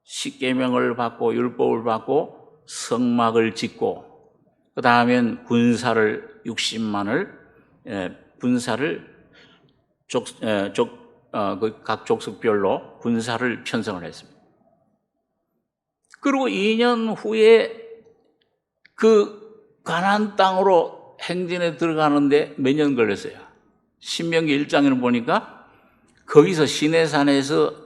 십계명을 받고 율법을 받고 성막을 짓고, 그 다음엔 군사를 60만을 군사를 각 족속별로 군사를 편성을 했습니다. 그리고 2년 후에 그 가나안 땅으로 행진에 들어가는데 몇 년 걸렸어요? 신명기 1장에는 보니까 거기서 시내산에서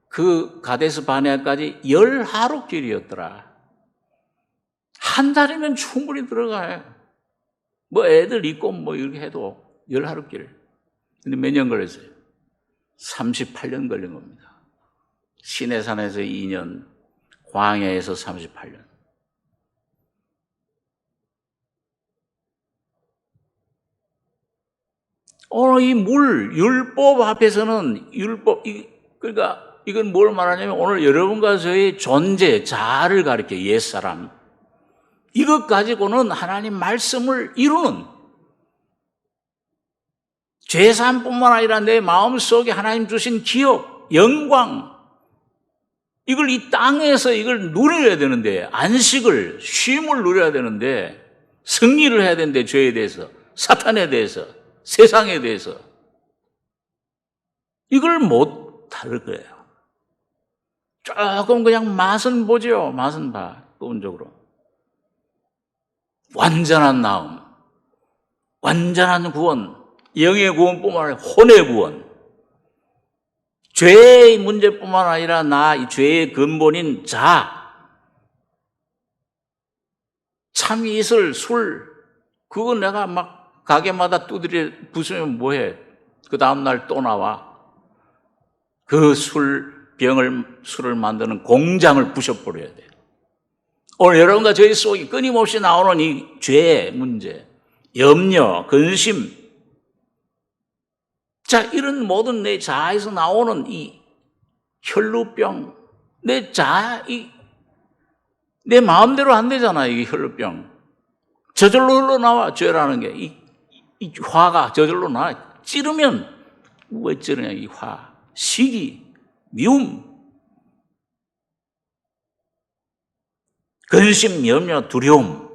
그 가데스 바네아까지 10하루길이었더라. 한 달이면 충분히 들어가요. 뭐 애들 있고 뭐 이렇게 해도 10하루길. 근데 몇 년 걸렸어요? 38년 걸린 겁니다. 시내산에서 2년, 광야에서 38년. 오늘 이 물, 율법 앞에서는 그러니까 이건 뭘 말하냐면 오늘 여러분과 저의 존재, 자아를 가리켜, 옛사람. 이것 가지고는 하나님 말씀을 이루는, 죄사함뿐만 아니라 내 마음속에 하나님 주신 기업, 영광, 이걸 이 땅에서 이걸 누려야 되는데, 안식을, 쉼을 누려야 되는데, 승리를 해야 되는데, 죄에 대해서, 사탄에 대해서, 세상에 대해서 이걸 못 다룰 거예요. 조금 그냥 맛은 보죠. 맛은 봐. 부분적으로. 완전한 나음, 완전한 구원, 영의 구원뿐만 아니라 혼의 구원, 죄의 문제뿐만 아니라 이 죄의 근본인 참 이슬, 술, 그거 내가 막 가게마다 두드려 부수면 뭐해? 그 다음날 또 나와. 그 술을 만드는 공장을 부셔버려야 돼. 오늘 여러분과 저희 속에 끊임없이 나오는 이 죄의 문제, 염려, 근심. 자, 이런 모든 내 자아에서 나오는 이 혈루병, 내 마음대로 안 되잖아, 이게 혈루병. 저절로 흘러나와, 죄라는 게. 이 화가 저절로 나와. 찌르면, 왜 찌르냐, 이 화. 시기, 미움, 근심, 염려, 두려움.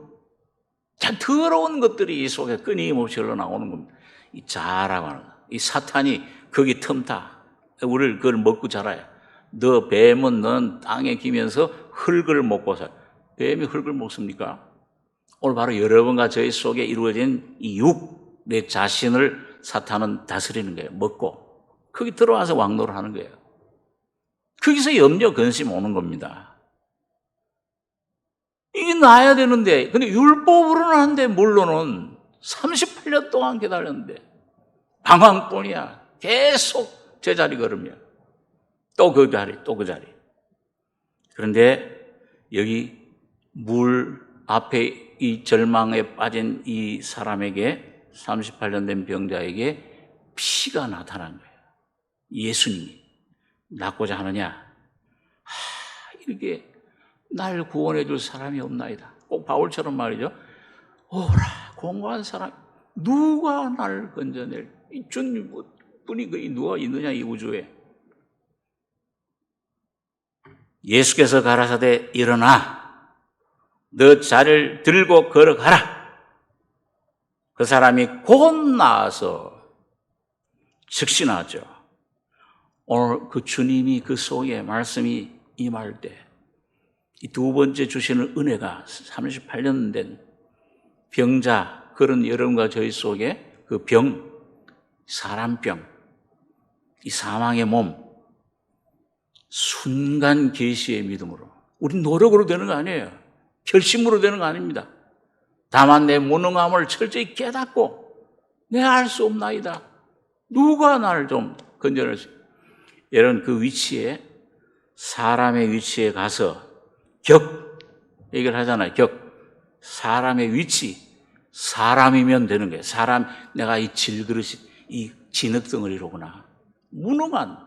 참 더러운 것들이 이 속에 끊임없이 흘러나오는 겁니다. 이 자아라고 하는 거. 이 사탄이 거기 틈타. 우리를 그걸 먹고 자라요. 너 뱀은 넌 땅에 기면서 흙을 먹고 살아. 뱀이 흙을 먹습니까? 오늘 바로 여러분과 저희 속에 이루어진 이 내 자신을 사탄은 다스리는 거예요. 먹고. 거기 들어와서 왕노를 하는 거예요. 거기서 염려, 근심 오는 겁니다. 이게 나야 되는데, 근데 율법으로는 하는데, 물론은 38년 동안 기다렸는데, 방황뿐이야. 계속 제자리 걸으며, 또 그 자리, 또 그 자리. 그런데 여기 물 앞에 이 절망에 빠진 이 사람에게, 38년 된 병자에게 피가 나타난 거예요. 예수님이 낫고자 하느냐? 이렇게 날 구원해 줄 사람이 없나이다. 꼭 바울처럼 말이죠. 오라, 공고한 사람, 누가 날 건져낼? 이 주님뿐이 거의 누가 있느냐, 이 우주에. 예수께서 가라사대 일어나, 너 자리를 들고 걸어가라. 그 사람이 곧 나와서 즉시 나왔죠. 오늘 그 주님이 그 속에 말씀이 임할 때, 이 두 번째 주시는 은혜가 38년 된 병자, 그런 여러분과 저희 속에 그 병, 사람병, 이 사망의 몸, 순간 계시의 믿음으로, 우리 노력으로 되는 거 아니에요. 결심으로 되는 거 아닙니다. 다만 내 무능함을 철저히 깨닫고 내가 할 수 없나이다. 누가 나를 좀 건져낼 수 있다. 이런 그 위치에, 사람의 위치에 가서 얘기를 하잖아요. 사람의 위치, 사람이면 되는 거예요. 사람, 내가 이 질그릇이, 이 진흙덩어리로구나. 무능한,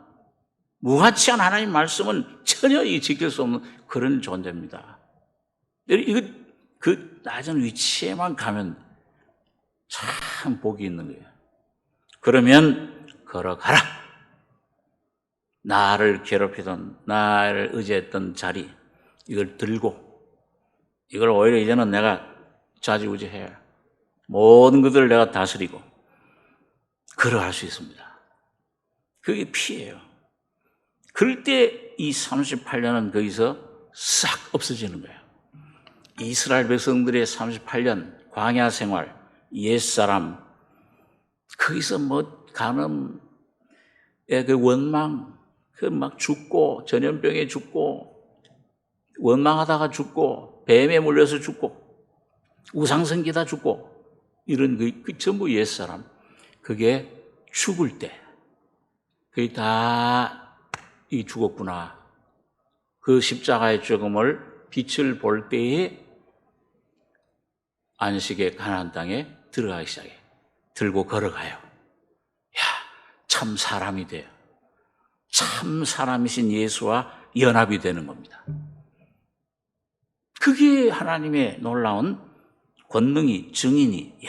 무가치한 하나님 말씀은 전혀 지킬 수 없는 그런 존재입니다. 이거 그 낮은 위치에만 가면 참 복이 있는 거예요. 그러면 걸어가라. 나를 괴롭히던, 나를 의지했던 자리, 이걸 들고, 이걸 오히려 이제는 내가 좌지우지해야, 모든 것들을 내가 다스리고 걸어갈 수 있습니다. 그게 피예요. 그럴 때 이 38년은 거기서 싹 없어지는 거예요. 이스라엘 백성들의 38년 광야 생활, 옛사람, 거기서 뭐 간음의 그 원망, 그 막 죽고, 전염병에 죽고, 원망하다가 죽고, 뱀에 물려서 죽고, 우상성기다 죽고, 이런 그 전부 옛사람. 그게 죽을 때, 그게 다 이 죽었구나. 그 십자가의 죽음을 빛을 볼 때에 안식의 가나안 땅에 들어가기 시작해. 들고 걸어가요. 야, 참 사람이 돼요. 참 사람이신 예수와 연합이 되는 겁니다. 그게 하나님의 놀라운 권능이, 증인이.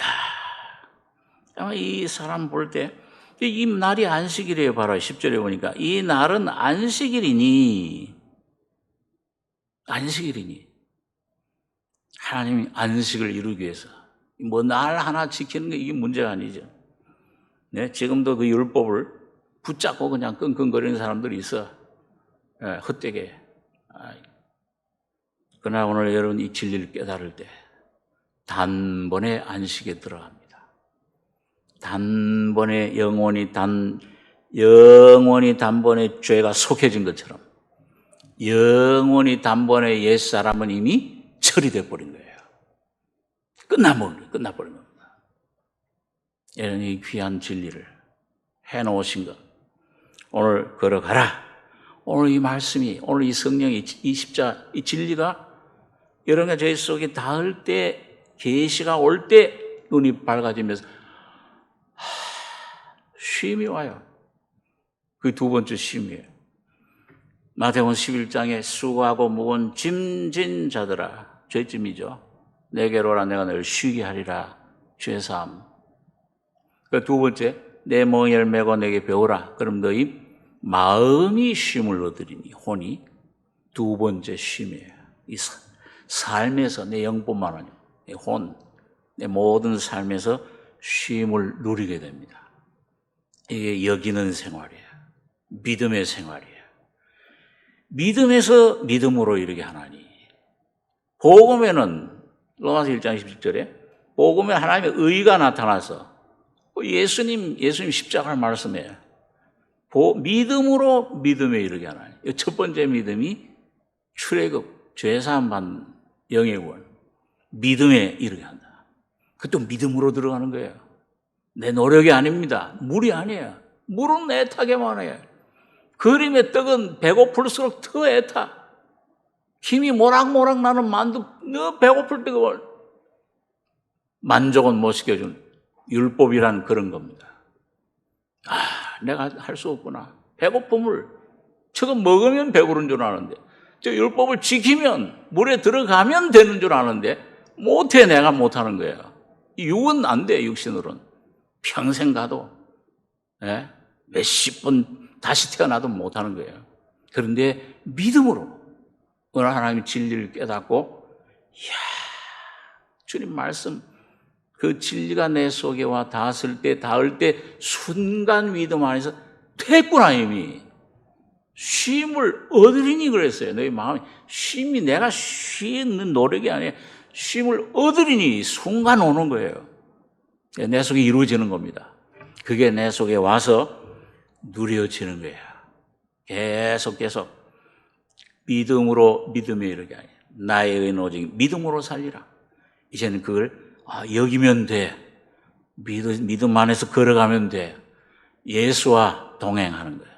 야, 이 사람 볼 때, 이 날이 안식일이에요. 바로 10절에 보니까. 이 날은 안식일이니, 하나님이 안식을 이루기 위해서. 뭐 날 하나 지키는 게 이게 문제가 아니죠. 네, 지금도 그 율법을 붙잡고 그냥 끙끙거리는 사람들이 있어. 네, 헛되게. 그러나 오늘 여러분 이 진리를 깨달을 때 단번에 안식에 들어갑니다. 단번에 영원히 단번에 죄가 속해진 것처럼 영원히 단번에 옛사람은 이미 처리돼 버린 거예요. 끝나버린 겁니다. 이런 이 귀한 진리를 해놓으신 것, 오늘 걸어가라. 오늘 이 말씀이, 오늘 이 성령이, 이 십자, 이 진리가 여러 가지 저희 속에 닿을 때, 계시가 올 때 눈이 밝아지면서 쉼이 와요. 그 두 번째 쉼이에요. 마태복음 11장에 수고하고 무거운 짐진 자들아, 죄짐이죠. 내게로 오라, 내가 너를 쉬게 하리라. 죄사함. 그 두 번째, 내 멍에를 메고 내게 배우라. 그럼 너희 마음이 쉼을 얻으리니, 혼이. 두 번째 쉼이에요. 이 삶에서, 내 영뿐만 아니고 내 혼, 내 모든 삶에서 쉼을 누리게 됩니다. 이게 여기는 생활이에요. 믿음의 생활이에요. 믿음에서 믿음으로 이르게 하나니. 복음에는 로마서 1장 17절에 복음에 하나님의 의가 나타나서 예수님 십자가를 말씀해요. 믿음으로 믿음에 이르게 하나니. 첫 번째 믿음이 출애굽, 죄사함 받는 영의 구원. 믿음에 이르게 한다. 그것도 믿음으로 들어가는 거예요. 내 노력이 아닙니다. 물이 아니에요. 물은 애타게만 해요. 그림의 떡은 배고플수록 더 애타. 힘이 모락모락 나는 만두, 너 배고플 때가 만족은 못 시켜준 율법이란 그런 겁니다. 내가 할 수 없구나. 배고픔을 저거 먹으면 배부른 줄 아는데, 저 율법을 지키면 물에 들어가면 되는 줄 아는데 못해. 내가 못하는 거예요. 육은 안 돼. 육신으로는 평생 가도 몇십 번 다시 태어나도 못하는 거예요. 그런데 믿음으로 어느 하나님의 진리를 깨닫고, 주님 말씀 그 진리가 내 속에 와 닿을 때 순간 믿음 안에서 됐구나. 이미 쉼을 얻으리니 그랬어요. 너희 마음이 쉼이 내가 쉬는 노력이 아니에요. 쉼을 얻으리니 순간 오는 거예요. 내 속에 이루어지는 겁니다. 그게 내 속에 와서 누려지는 거예요. 계속 믿음으로 믿음에 이르게 하니 나의 의는 오직 믿음으로 살리라. 이제는 그걸 여기면 돼. 믿음 안에서 걸어가면 돼. 예수와 동행하는 거예요.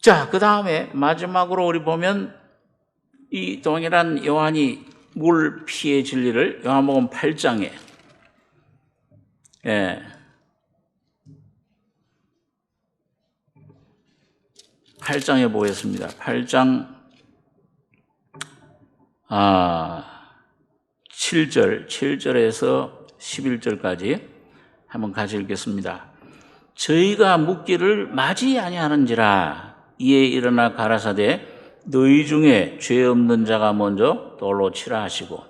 자, 그 다음에 마지막으로 우리 보면 이 동일한 요한이 물 피의 진리를 요한복음 8장에 8장에 보겠습니다. 8장 7절에서 11절까지 한번 같이 읽겠습니다. 저희가 묻기를 맞이 아니하는지라. 이에 일어나 가라사대 너희 중에 죄 없는 자가 먼저 돌로 치라 하시고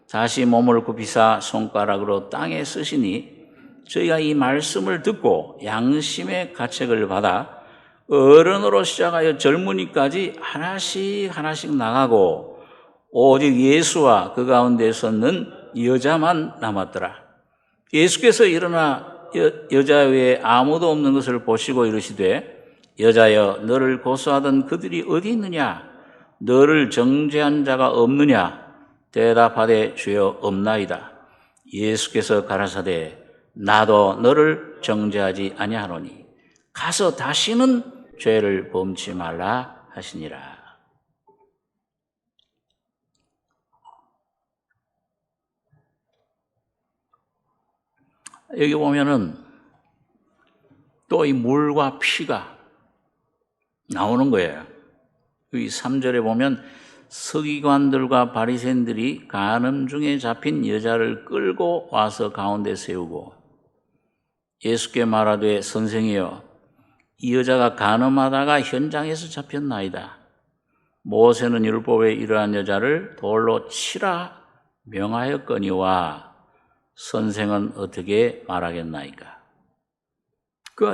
다시 몸을 굽히사 손가락으로 땅에 쓰시니 저희가 이 말씀을 듣고 양심의 가책을 받아 어른으로 시작하여 젊은이까지 하나씩 나가고 오직 예수와 그 가운데 섰는 여자만 남았더라. 예수께서 일어나 여자 외에 아무도 없는 것을 보시고 이르시되 여자여 너를 고소하던 그들이 어디 있느냐? 너를 정죄한 자가 없느냐? 대답하되 주여 없나이다. 예수께서 가라사대 나도 너를 정죄하지 아니하노니 가서 다시는 죄를 범치 말라 하시니라. 여기 보면은 또 이 물과 피가 나오는 거예요. 이 3절에 보면 서기관들과 바리새인들이 간음 중에 잡힌 여자를 끌고 와서 가운데 세우고 예수께 말하되 선생이여 이 여자가 간음하다가 현장에서 잡혔나이다. 모세는 율법에 이러한 여자를 돌로 치라 명하였거니와 선생은 어떻게 말하겠나이까?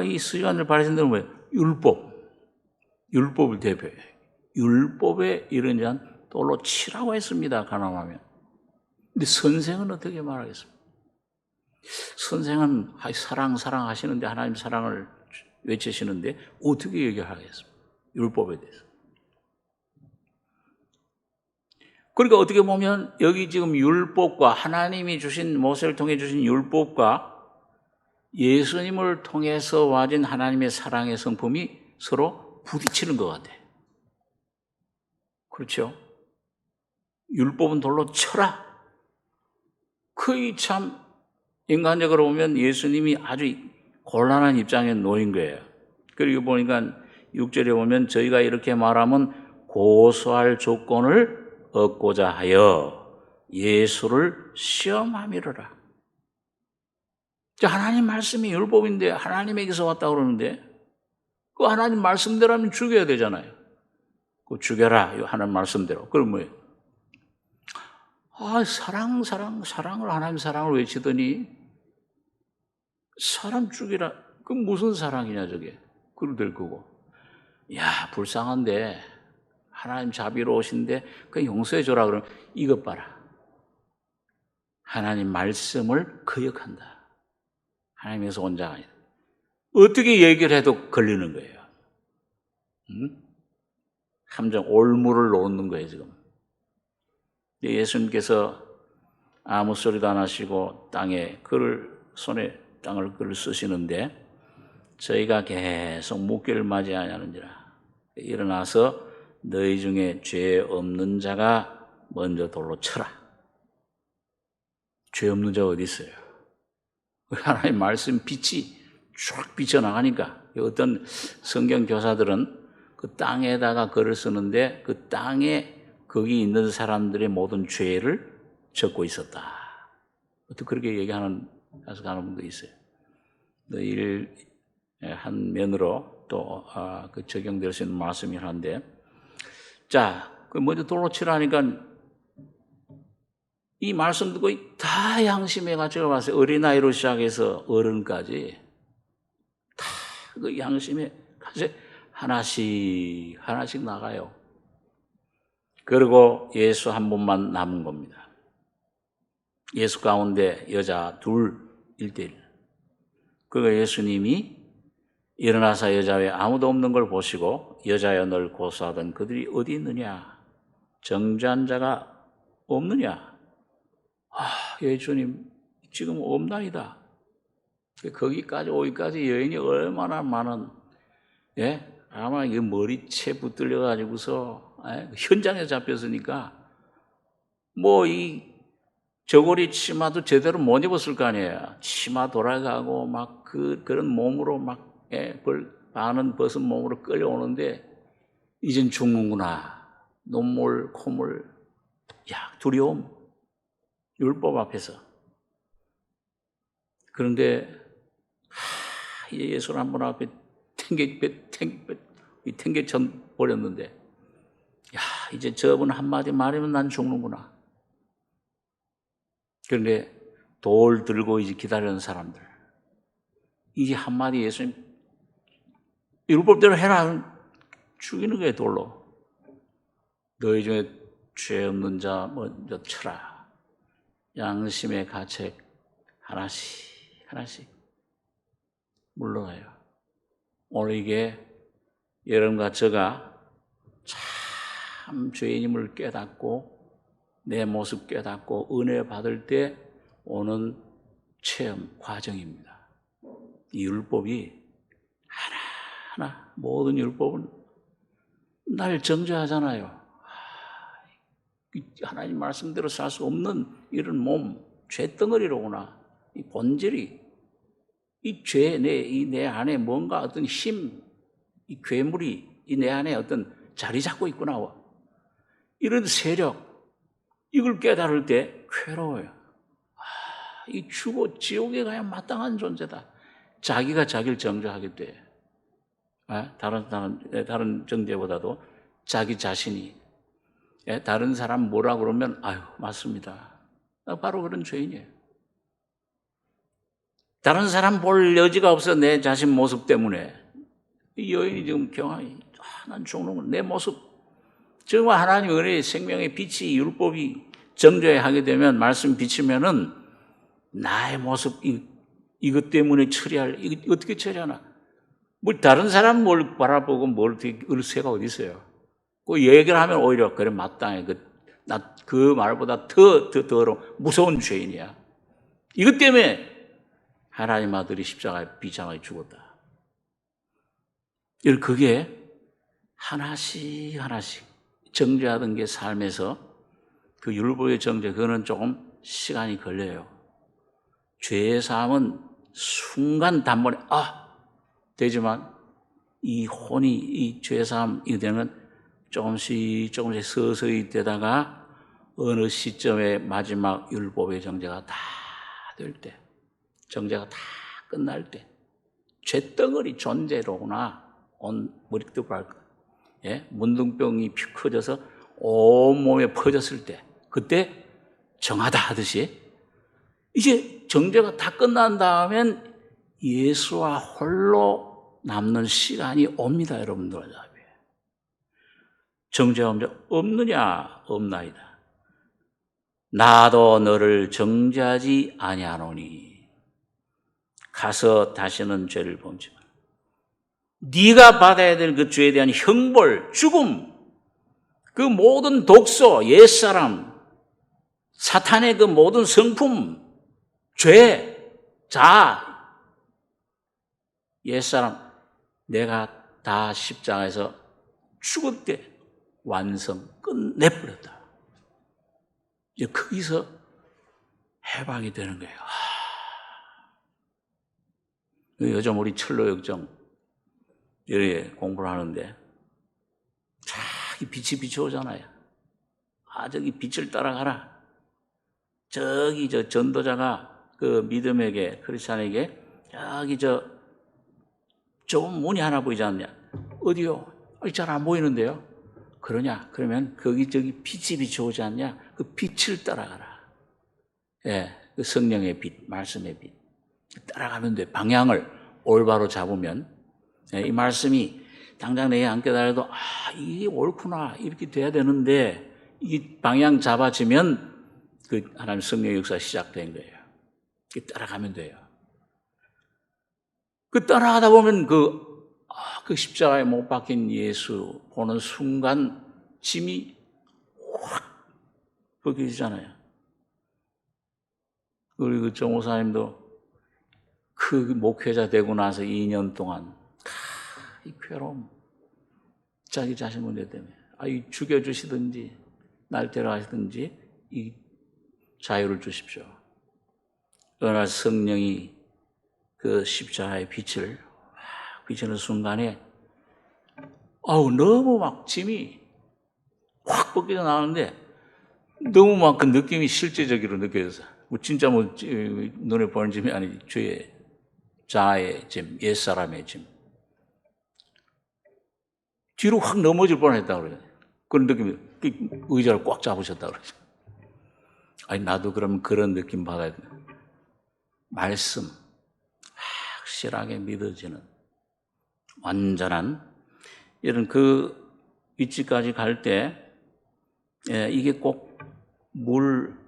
이 서기관들 바리새인들은 뭐예요? 율법을 대표해요. 율법에 이런 자는 돌로 치라고 했습니다. 간음하면. 근데 선생은 어떻게 말하겠습니까? 선생은 사랑 하시는데 하나님 사랑을 외치시는데 어떻게 얘기하겠습니까? 율법에 대해서. 그러니까 어떻게 보면 여기 지금 율법과 하나님이 주신 모세를 통해 주신 율법과 예수님을 통해서 와진 하나님의 사랑의 성품이 서로 부딪히는 것 같아요. 그렇죠? 율법은 돌로 쳐라. 거의 참 인간적으로 보면 예수님이 아주 곤란한 입장에 놓인 거예요. 그리고 보니까 6절에 보면 저희가 이렇게 말하면 고소할 조건을 얻고자 하여 예수를 시험함이로라. 하나님 말씀이 율법인데 하나님에게서 왔다고 그러는데 그 하나님 말씀대로 하면 죽여야 되잖아요. 그 죽여라. 하나님 말씀대로. 그럼 뭐예요? 사랑을 하나님 사랑을 외치더니 사람 죽이라. 그 무슨 사랑이냐 저게. 그러 될 거고. 야 불쌍한데 하나님 자비로우신데 그 용서해 줘라 그러면 이것 봐라. 하나님 말씀을 거역한다. 하나님에서 온 자가 아니다. 어떻게 얘기를 해도 걸리는 거예요. 함정 올무를 놓는 거예요, 지금. 예수님께서 아무 소리도 안 하시고 땅에 손에 땅을 글을 쓰시는데 저희가 계속 묵기를 맞이하냐는지라. 일어나서 너희 중에 죄 없는 자가 먼저 돌로 쳐라. 죄 없는 자가 어디 있어요? 하나님 말씀 빛이 쫙 비쳐나가니까 어떤 성경 교사들은 그 땅에다가 글을 쓰는데 그 땅에 거기 있는 사람들의 모든 죄를 적고 있었다. 어떻게 그렇게 얘기하는 해석하는 분도 있어요. 일 한 면으로 또 그 적용될 수 있는 말씀이긴 한데, 자, 그 먼저 돌로 치라니까 이 말씀 듣고 다 양심의 가치가 왔어요. 어린아이로 시작해서 어른까지 다 그 양심의 가치 하나씩 나가요. 그리고 예수 한 분만 남은 겁니다. 예수 가운데 여자 둘 1대1. 그리고 예수님이 일어나서 여자 외에 아무도 없는 걸 보시고 여자여 널 고소하던 그들이 어디 있느냐? 정죄한 자가 없느냐? 예수님 지금 없나이다. 거기까지 오기까지 여인이 얼마나 많은 아마 이 머리채 붙들려 가지고서 현장에 잡혔으니까 뭐 이 저고리 치마도 제대로 못 입었을 거 아니에요. 치마 돌아가고 막 그런 몸으로 막 반은 벗은 몸으로 끌려오는데 이젠 죽는구나. 눈물, 콧물, 두려움, 율법 앞에서. 그런데 예수를 한 분 앞에 탱개쳐 버렸는데 이제 저분 한마디 말이면 난 죽는구나. 그런데 돌 들고 이제 기다리는 사람들, 이제 한마디 예수님 율법대로 해라 죽이는 거예요. 돌로. 너희 중에 죄 없는 자 먼저 쳐라. 양심의 가책 하나씩 물러가요. 오늘 이게 여러분과 제가 참 죄인임을 깨닫고 내 모습 깨닫고 은혜 받을 때 오는 체험 과정입니다. 이 율법이 하나하나 모든 율법은 날 정죄하잖아요. 하나님 말씀대로 살 수 없는 이런 몸, 죄덩어리로구나. 이 본질이 이 죄, 내 안에 뭔가 어떤 힘, 이 괴물이 이 내 안에 어떤 자리 잡고 있구나. 이런 세력, 이걸 깨달을 때 괴로워요. 이 죽어 지옥에 가야 마땅한 존재다. 자기가 자기를 정죄하게 돼. 다른 정죄보다도 자기 자신이 다른 사람 뭐라 그러면 맞습니다. 바로 그런 죄인이에요. 다른 사람 볼 여지가 없어. 내 자신 모습 때문에. 이 여인이 지금 경황이 난 죽는 내 모습. 정말 하나님 은혜의 생명의 빛이 율법이 정죄하게 되면 말씀 비치면은 나의 모습 이것 때문에 이거 어떻게 처리하나? 뭐 다른 사람 뭘 바라보고 뭘 어떻게 을새가 어디 있어요? 그 얘기를 하면 오히려 그래 마땅해. 그 말보다 더 무서운 죄인이야. 이것 때문에 하나님 아들이 십자가에 비장하게 죽었다. 그게 하나씩 정죄하던 게 삶에서 그 율법의 정죄, 그거는 조금 시간이 걸려요. 죄의 사함은 순간 단번에 되지만 이 혼이 이 죄의 사함 이되는 조금씩 서서히 되다가 어느 시점에 마지막 율법의 정죄가 다 될 때, 정죄가 다 끝날 때, 죄덩어리 존재로구나. 온 머리도 밝고, 문둥병이 피 커져서 온 몸에 퍼졌을 때, 그때 정하다 하듯이 이제 정죄가 다 끝난 다음엔 예수와 홀로 남는 시간이 옵니다, 여러분들. 정죄가 없느냐? 없나이다. 나도 너를 정죄하지 아니하노니 가서 다시는 죄를 범치 마라. 네가 받아야 될 그 죄에 대한 형벌, 죽음, 그 모든 독소, 옛사람, 사탄의 그 모든 성품, 죄, 자, 옛사람, 내가 다 십자가에서 죽을 때 완성, 끝내버렸다. 이제 거기서 해방이 되는 거예요. 요즘 우리 철로역정 이렇게 공부를 하는데 빛이 비춰오잖아요. 저기 빛을 따라가라. 저기 전도자가 그 믿음에게, 크리스찬에게 저기 좁은 문이 하나 보이지 않냐? 어디요? 잘 안 보이는데요? 그러냐? 그러면 저기 빛이 비춰오지 않냐? 그 빛을 따라가라. 예, 그 성령의 빛, 말씀의 빛. 따라가면 돼. 방향을 올바로 잡으면. 예, 이 말씀이 당장 내게 안 깨달아도, 이게 옳구나. 이렇게 돼야 되는데, 이 방향 잡아지면 그 하나님 성령의 역사 시작된 거예요. 따라가면 돼요. 그 따라가다 보면 그 십자가에 못 박힌 예수 보는 순간 짐이 확 벗겨지잖아요. 우리 그 정호사님도 그 목회자 되고 나서 2년 동안 이 괴로움, 자기 자신 문제 때문에 죽여주시든지 날 데려가시든지 이 자유를 주십시오. 어느 날 성령이 그 십자가의 빛을 비치는 순간에 너무 막 짐이 확 벗겨져 나오는데 너무 막 그 느낌이 실제적으로 느껴져서 진짜 눈에 보이는 짐이 아니지, 죄의 자아의 짐, 옛사람의 짐. 뒤로 확 넘어질 뻔했다고 그래요. 그런 느낌이, 의자를 꽉 잡으셨다고 그러죠. 나도 그러면 그런 느낌 받아야 돼. 말씀, 확실하게 믿어지는 완전한 이런 그 위치까지 갈 때, 이게 꼭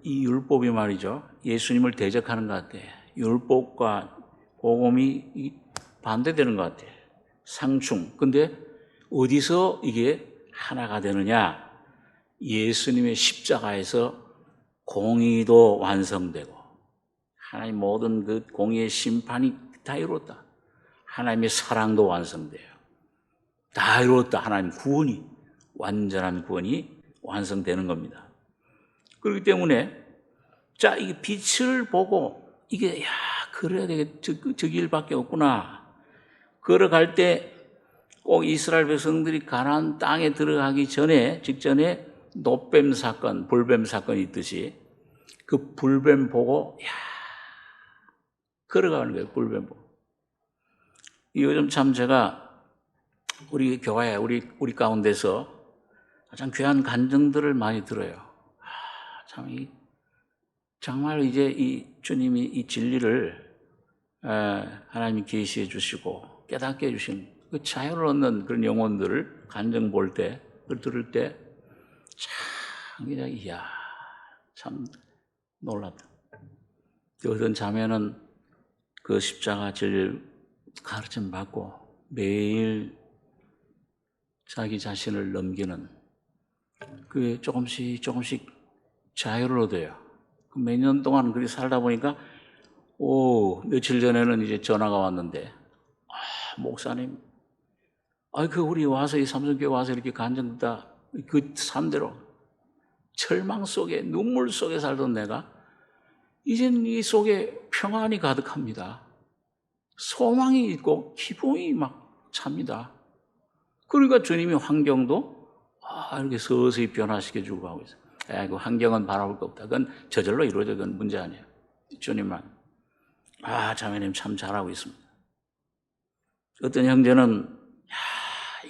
이 율법이 말이죠. 예수님을 대적하는 것 같아. 율법과 복음이 반대되는 것 같아. 상충. 근데 어디서 이게 하나가 되느냐? 예수님의 십자가에서 공의도 완성되고, 하나님 모든 그 공의의 심판이 다 이루었다. 하나님의 사랑도 완성돼요. 다 이루었다. 하나님 구원이, 완전한 구원이 완성되는 겁니다. 그렇기 때문에 이 빛을 보고 이게 그래야 되겠, 저 길밖에 없구나. 걸어갈 때 꼭 이스라엘 백성들이 가나안 땅에 들어가기 직전에 노뱀 사건, 불뱀 사건이 있듯이 그 불뱀 보고 걸어가는 거예요. 불뱀 보고. 요즘 참 제가 우리 교회, 우리 가운데서 가장 귀한 간증들을 많이 들어요. 정말 이제 이 주님이 이 진리를 하나님이 계시해 주시고 깨닫게 해주신 그 자유를 얻는 그런 영혼들을 간증 볼 때, 그걸 들을 때 참 그냥 참 놀랍다. 어떤 자매는 그 십자가 진리를 가르침 받고 매일 자기 자신을 넘기는 그게 조금씩 자유를 얻어요. 몇 년 동안 그렇게 살다 보니까 며칠 전에는 이제 전화가 왔는데 목사님 우리 와서 이 삼성교회 와서 이렇게 간증 듣다 그 삶대로 절망 속에 눈물 속에 살던 내가 이젠 이 속에 평안이 가득합니다. 소망이 있고 기쁨이 막 찹니다. 그러니까 주님이 환경도 이렇게 서서히 변화시켜주고 하고 있어요. 그 환경은 바라볼 거 없다. 그건 저절로 이루어져. 그건 문제 아니에요. 주님만. 자매님 참 잘하고 있습니다. 어떤 형제는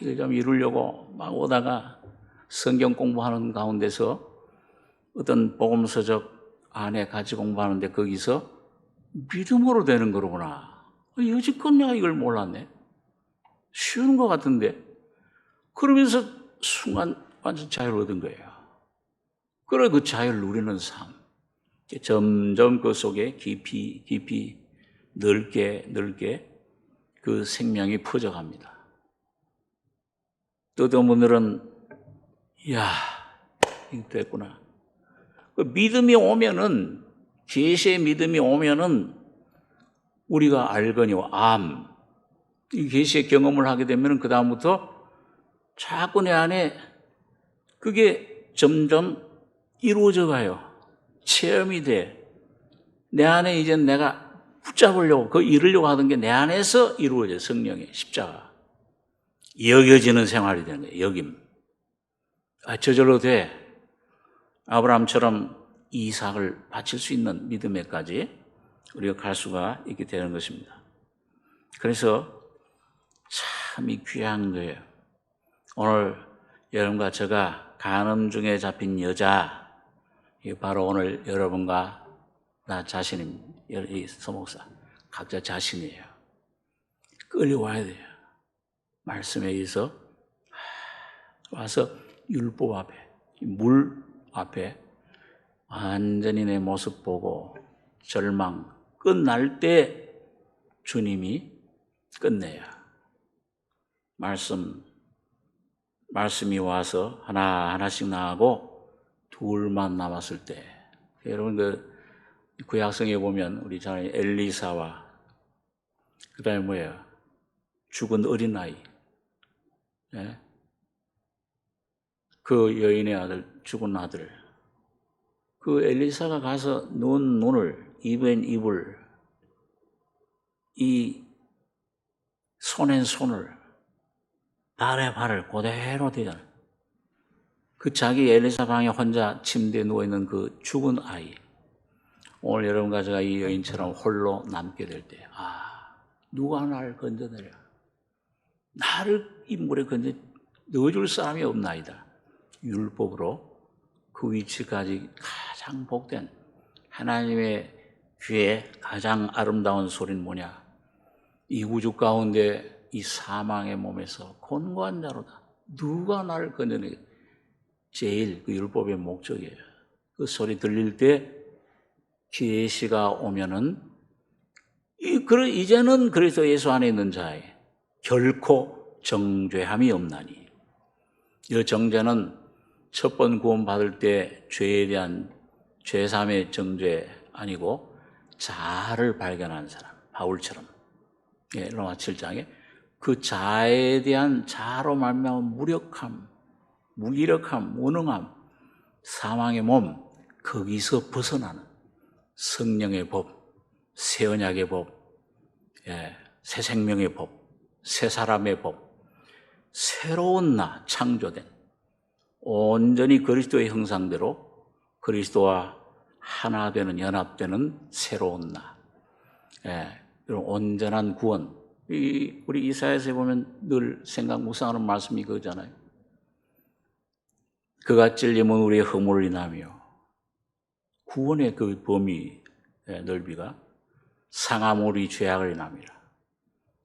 이걸 좀 이루려고 막 오다가 성경 공부하는 가운데서 어떤 복음서적 안에 같이 공부하는데 거기서 믿음으로 되는 거로구나. 여지껏 내가 이걸 몰랐네. 쉬운 것 같은데. 그러면서 순간 완전 자유를 얻은 거예요. 그래 그 자유를 누리는 삶. 점점 그 속에 깊이 넓게 그 생명이 퍼져갑니다. 또한 오늘은 이야, 이거 됐구나. 그 믿음이 오면은, 계시의 믿음이 오면은 우리가 알거니와 이 계시의 경험을 하게 되면 그 다음부터 자꾸 내 안에 그게 점점 이루어져 가요. 체험이 돼. 내 안에 이제 내가 붙잡으려고, 그 이루려고 하던 게 내 안에서 이루어져요. 성령의 십자가. 여겨지는 생활이 되는 거예요. 여김. 저절로 돼. 아브라함처럼 이삭을 바칠 수 있는 믿음에까지 우리가 갈 수가 있게 되는 것입니다. 그래서 참 이 귀한 거예요. 오늘 여러분과 제가 간음 중에 잡힌 여자, 바로 오늘 여러분과 나 자신입니다. 이 서목사 각자 자신이에요. 끌려와야 돼요. 말씀에 의해서 와서 율법 앞에, 물 앞에 완전히 내 모습 보고 절망 끝날 때 주님이 끝내야. 말씀이 와서 하나씩 나가고 둘만 남았을 때, 여러분 그 구약성에 보면 우리 잘 엘리사와 그 다음에 뭐예요? 죽은 어린아이, 네? 그 여인의 아들, 죽은 아들, 그 엘리사가 가서 눈 눈을, 입은 입을, 이 손엔 손을, 발에 발을 그대로 대잖아요. 그 자기 엘리사 방에 혼자 침대에 누워있는 그 죽은 아이, 오늘 여러분과 제가 이 여인처럼 홀로 남게 될 때, 누가 나를 건져내려? 나를 이 물에 건져 넣어줄 사람이 없나이다. 율법으로 그 위치까지 가장 복된 하나님의 귀에 가장 아름다운 소리는 뭐냐? 이 우주 가운데 이 사망의 몸에서 곤고한 자로다. 누가 나를 건져내려? 제일 그 율법의 목적이에요. 그 소리 들릴 때 계시가 오면은 이제는 그리스도 예수 안에 있는 자에 결코 정죄함이 없나니. 이 정죄는 첫 번 구원받을 때 죄에 대한 죄삼의 정죄 아니고 자아를 발견한 사람, 바울처럼 로마 7장에 그 자아에 대한 자아로 말미암은 무기력함, 무능함, 사망의 몸, 거기서 벗어나는 성령의 법, 새 언약의 법, 새 생명의 법, 새 사람의 법, 새로운 나 창조된 온전히 그리스도의 형상대로 그리스도와 하나 되는, 연합되는 새로운 나, 그리고 온전한 구원. 우리 이사야서에 보면 늘 생각 묵상하는 말씀이 그거잖아요. 그가 찔림은 우리의 허물을 인하며 구원의 그 범위 넓이가 상함으로 우리 죄악을 인함이라.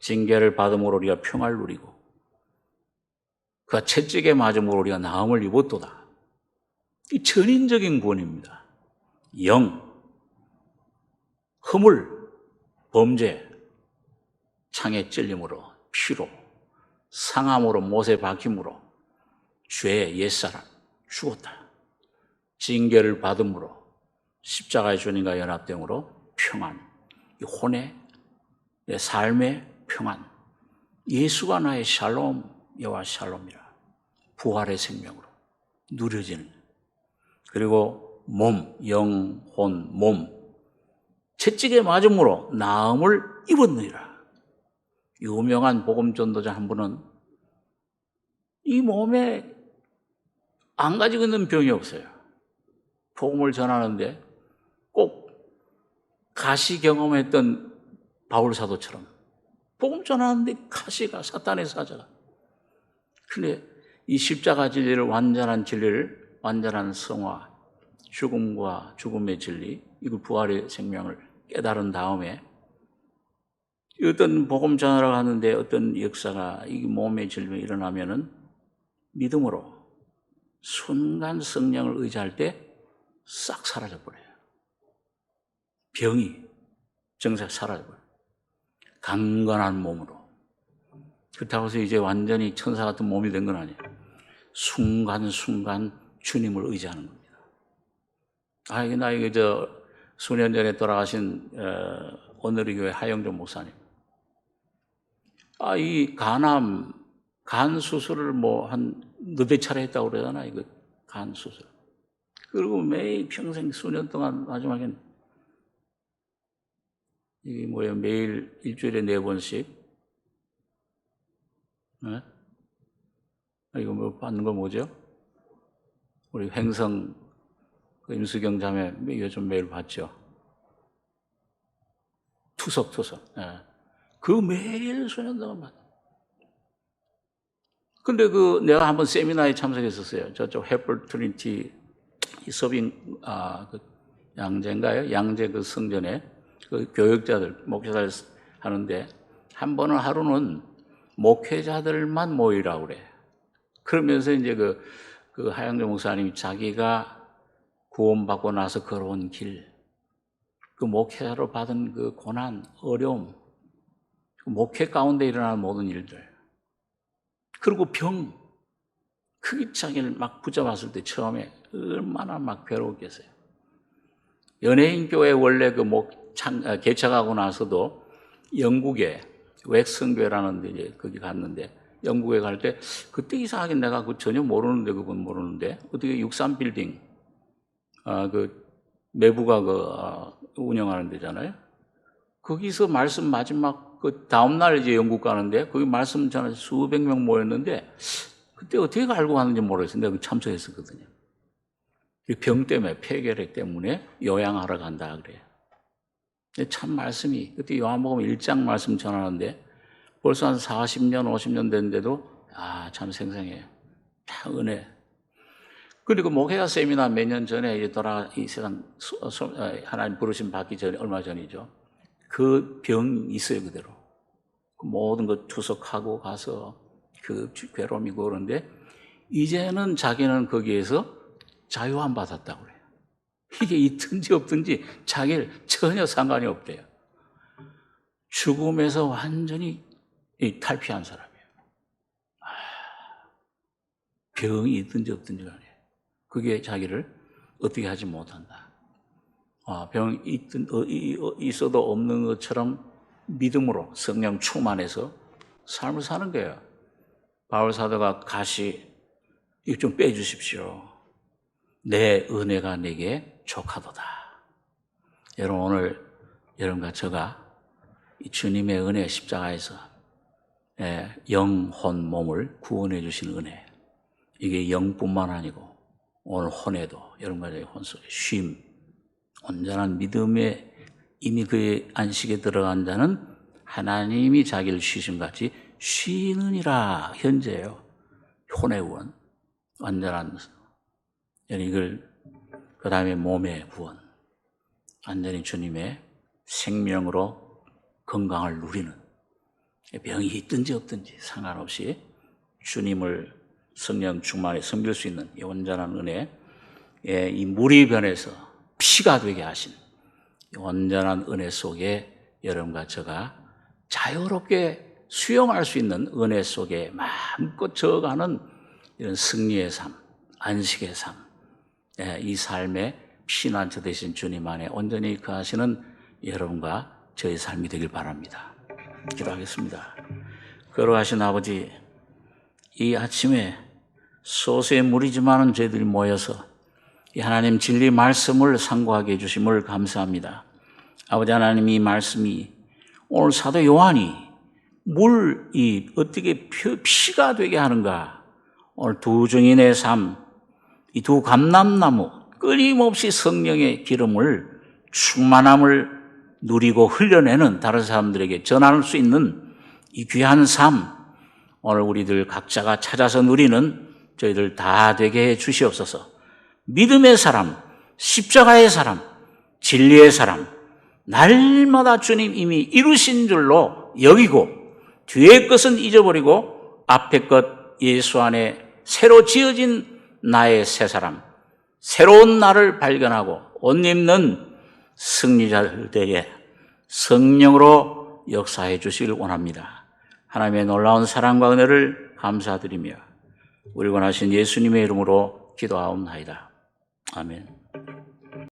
징계를 받음으로 우리가 평화를 누리고 그가 채찍에 맞음으로 우리가 나음을 입었도다. 이 전인적인 구원입니다. 허물, 범죄, 창에 찔림으로, 피로, 상함으로, 못에 박힘으로 죄, 옛사람 죽었다. 징계를 받음으로 십자가의 주님과 연합됨으로 평안, 이 혼의 내 삶의 평안, 예수가 나의 샬롬, 여호와 샬롬이라. 부활의 생명으로 누려지는. 그리고 몸, 영혼, 몸 채찍에 맞음으로 나음을 입었느니라. 유명한 복음 전도자 한 분은 이 몸에 안 가지고 있는 병이 없어요. 복음을 전하는데 꼭 가시 경험했던 바울 사도처럼 복음 전하는데 가시가, 사탄의 사자가. 근데 이 십자가 진리를, 완전한 진리를, 완전한 성화, 죽음과 죽음의 진리, 이걸 부활의 생명을 깨달은 다음에 어떤 복음 전하러 가는데 어떤 역사가, 이 몸의 질병이 일어나면은 믿음으로 순간 성령을 의지할 때 싹 사라져 버려요. 병이 정작 사라져버려요. 강건한 몸으로. 그렇다고 해서 이제 완전히 천사 같은 몸이 된 건 아니에요. 순간순간 주님을 의지하는 겁니다. 이게 수년 전에 돌아가신 오늘의 교회 하영종 목사님. 이 간 수술을 한 너댓 차례 했다고 그러잖아요. 이거 간 수술. 그리고 매일 평생 수년 동안 마지막엔 이게 매일 일주일에 4번씩. 네? 이거 받는 거 뭐죠? 우리 횡성 임수경 자매 요즘 매일 받죠. 투석. 네. 그 매일 수년 동안 받아. 근데 내가 한번 세미나에 참석했었어요. 저쪽 해플 트리니티 서빙, 양재인가요? 양재 성전에 교역자들, 목회자들 하는데 한 번은 하루는 목회자들만 모이라고 그래. 그러면서 이제 그 하영조 목사님이 자기가 구원받고 나서 걸어온 길, 그 목회자로 받은 그 고난, 어려움, 그 목회 가운데 일어나는 모든 일들, 그리고 그게 자기를 막 붙잡았을 때 처음에 얼마나 막 괴로웠겠어요. 연예인 교회 원래 개척하고 나서도 영국에 웩성교회라는 데 이제 거기 갔는데, 영국에 갈 때 그때 이상하게 내가 전혀 모르는데, 그분 모르는데 어떻게 63빌딩 매부가 운영하는 데잖아요. 거기서 말씀 마지막 다음 날 이제 영국 가는데 거기 말씀 전에 수백 명 모였는데 그때 어떻게 알고 갔는지 모르겠어요. 내가 참석했었거든요. 병 때문에, 폐결핵 때문에 요양하러 간다 그래요. 참 말씀이, 그때 요한복음 1장 말씀 전하는데 벌써 한 40년, 50년 됐는데도 참 생생해요. 다 은혜. 그리고 목회자 세미나 몇 년 전에 이 세상 하나님 부르심 받기 전에, 얼마 전이죠. 그 병 있어요, 그대로. 모든 것 투석하고 가서 그 괴로움이고 그런데 이제는 자기는 거기에서 자유함 받았다고 그래요. 이게 있든지 없든지 자기를 전혀 상관이 없대요. 죽음에서 완전히 탈피한 사람이에요. 병이 있든지 없든지 간에 그게 자기를 어떻게 하지 못한다. 병이 있어도 없는 것처럼 믿음으로 성령 충만해서 삶을 사는 거예요. 바울 사도가 이거 좀 빼주십시오. 내 은혜가 내게 족하도다. 여러분, 오늘 여러분과 저가 이 주님의 은혜, 십자가에서 영혼 몸을 구원해 주신 은혜, 이게 영뿐만 아니고 오늘 혼에도, 여러분과 저의 혼 속에 쉼, 온전한 믿음에 이미 그의 안식에 들어간 자는 하나님이 자기를 쉬심같이 쉬느니라. 현재예요. 혼의 구원, 완전한 이걸, 그 다음에 몸의 구원, 완전히 주님의 생명으로 건강을 누리는, 병이 있든지 없든지 상관없이 주님을 성령 충만에 섬길 수 있는 이 온전한 은혜, 이 물이 변해서 피가 되게 하신 이 온전한 은혜 속에 여러분과 저가 자유롭게 수용할 수 있는 은혜 속에 마음껏 저어가는 이런 승리의 삶, 안식의 삶, 이 삶에 피난처 되신 주님 안에 온전히 거하시는 여러분과 저의 삶이 되길 바랍니다. 기도하겠습니다. 걸어가신 아버지, 이 아침에 소수의 무리지만은 저희들이 모여서 이 하나님 진리 말씀을 상고하게 해주심을 감사합니다. 아버지 하나님, 이 말씀이 오늘 사도 요한이 물이 어떻게 피가 되게 하는가, 오늘 두 증인의 삶, 이 두 감람나무 끊임없이 성령의 기름을, 충만함을 누리고 흘려내는, 다른 사람들에게 전할 수 있는 이 귀한 삶, 오늘 우리들 각자가 찾아서 누리는 저희들 다 되게 해 주시옵소서. 믿음의 사람, 십자가의 사람, 진리의 사람, 날마다 주님 이미 이루신 줄로 여기고 뒤의 것은 잊어버리고 앞의 것 예수 안에 새로 지어진 나의 새 사람, 새로운 나를 발견하고 옷 입는 승리자들 때에 성령으로 역사해 주시길 원합니다. 하나님의 놀라운 사랑과 은혜를 감사드리며 우리 원하신 예수님의 이름으로 기도하옵나이다. 아멘.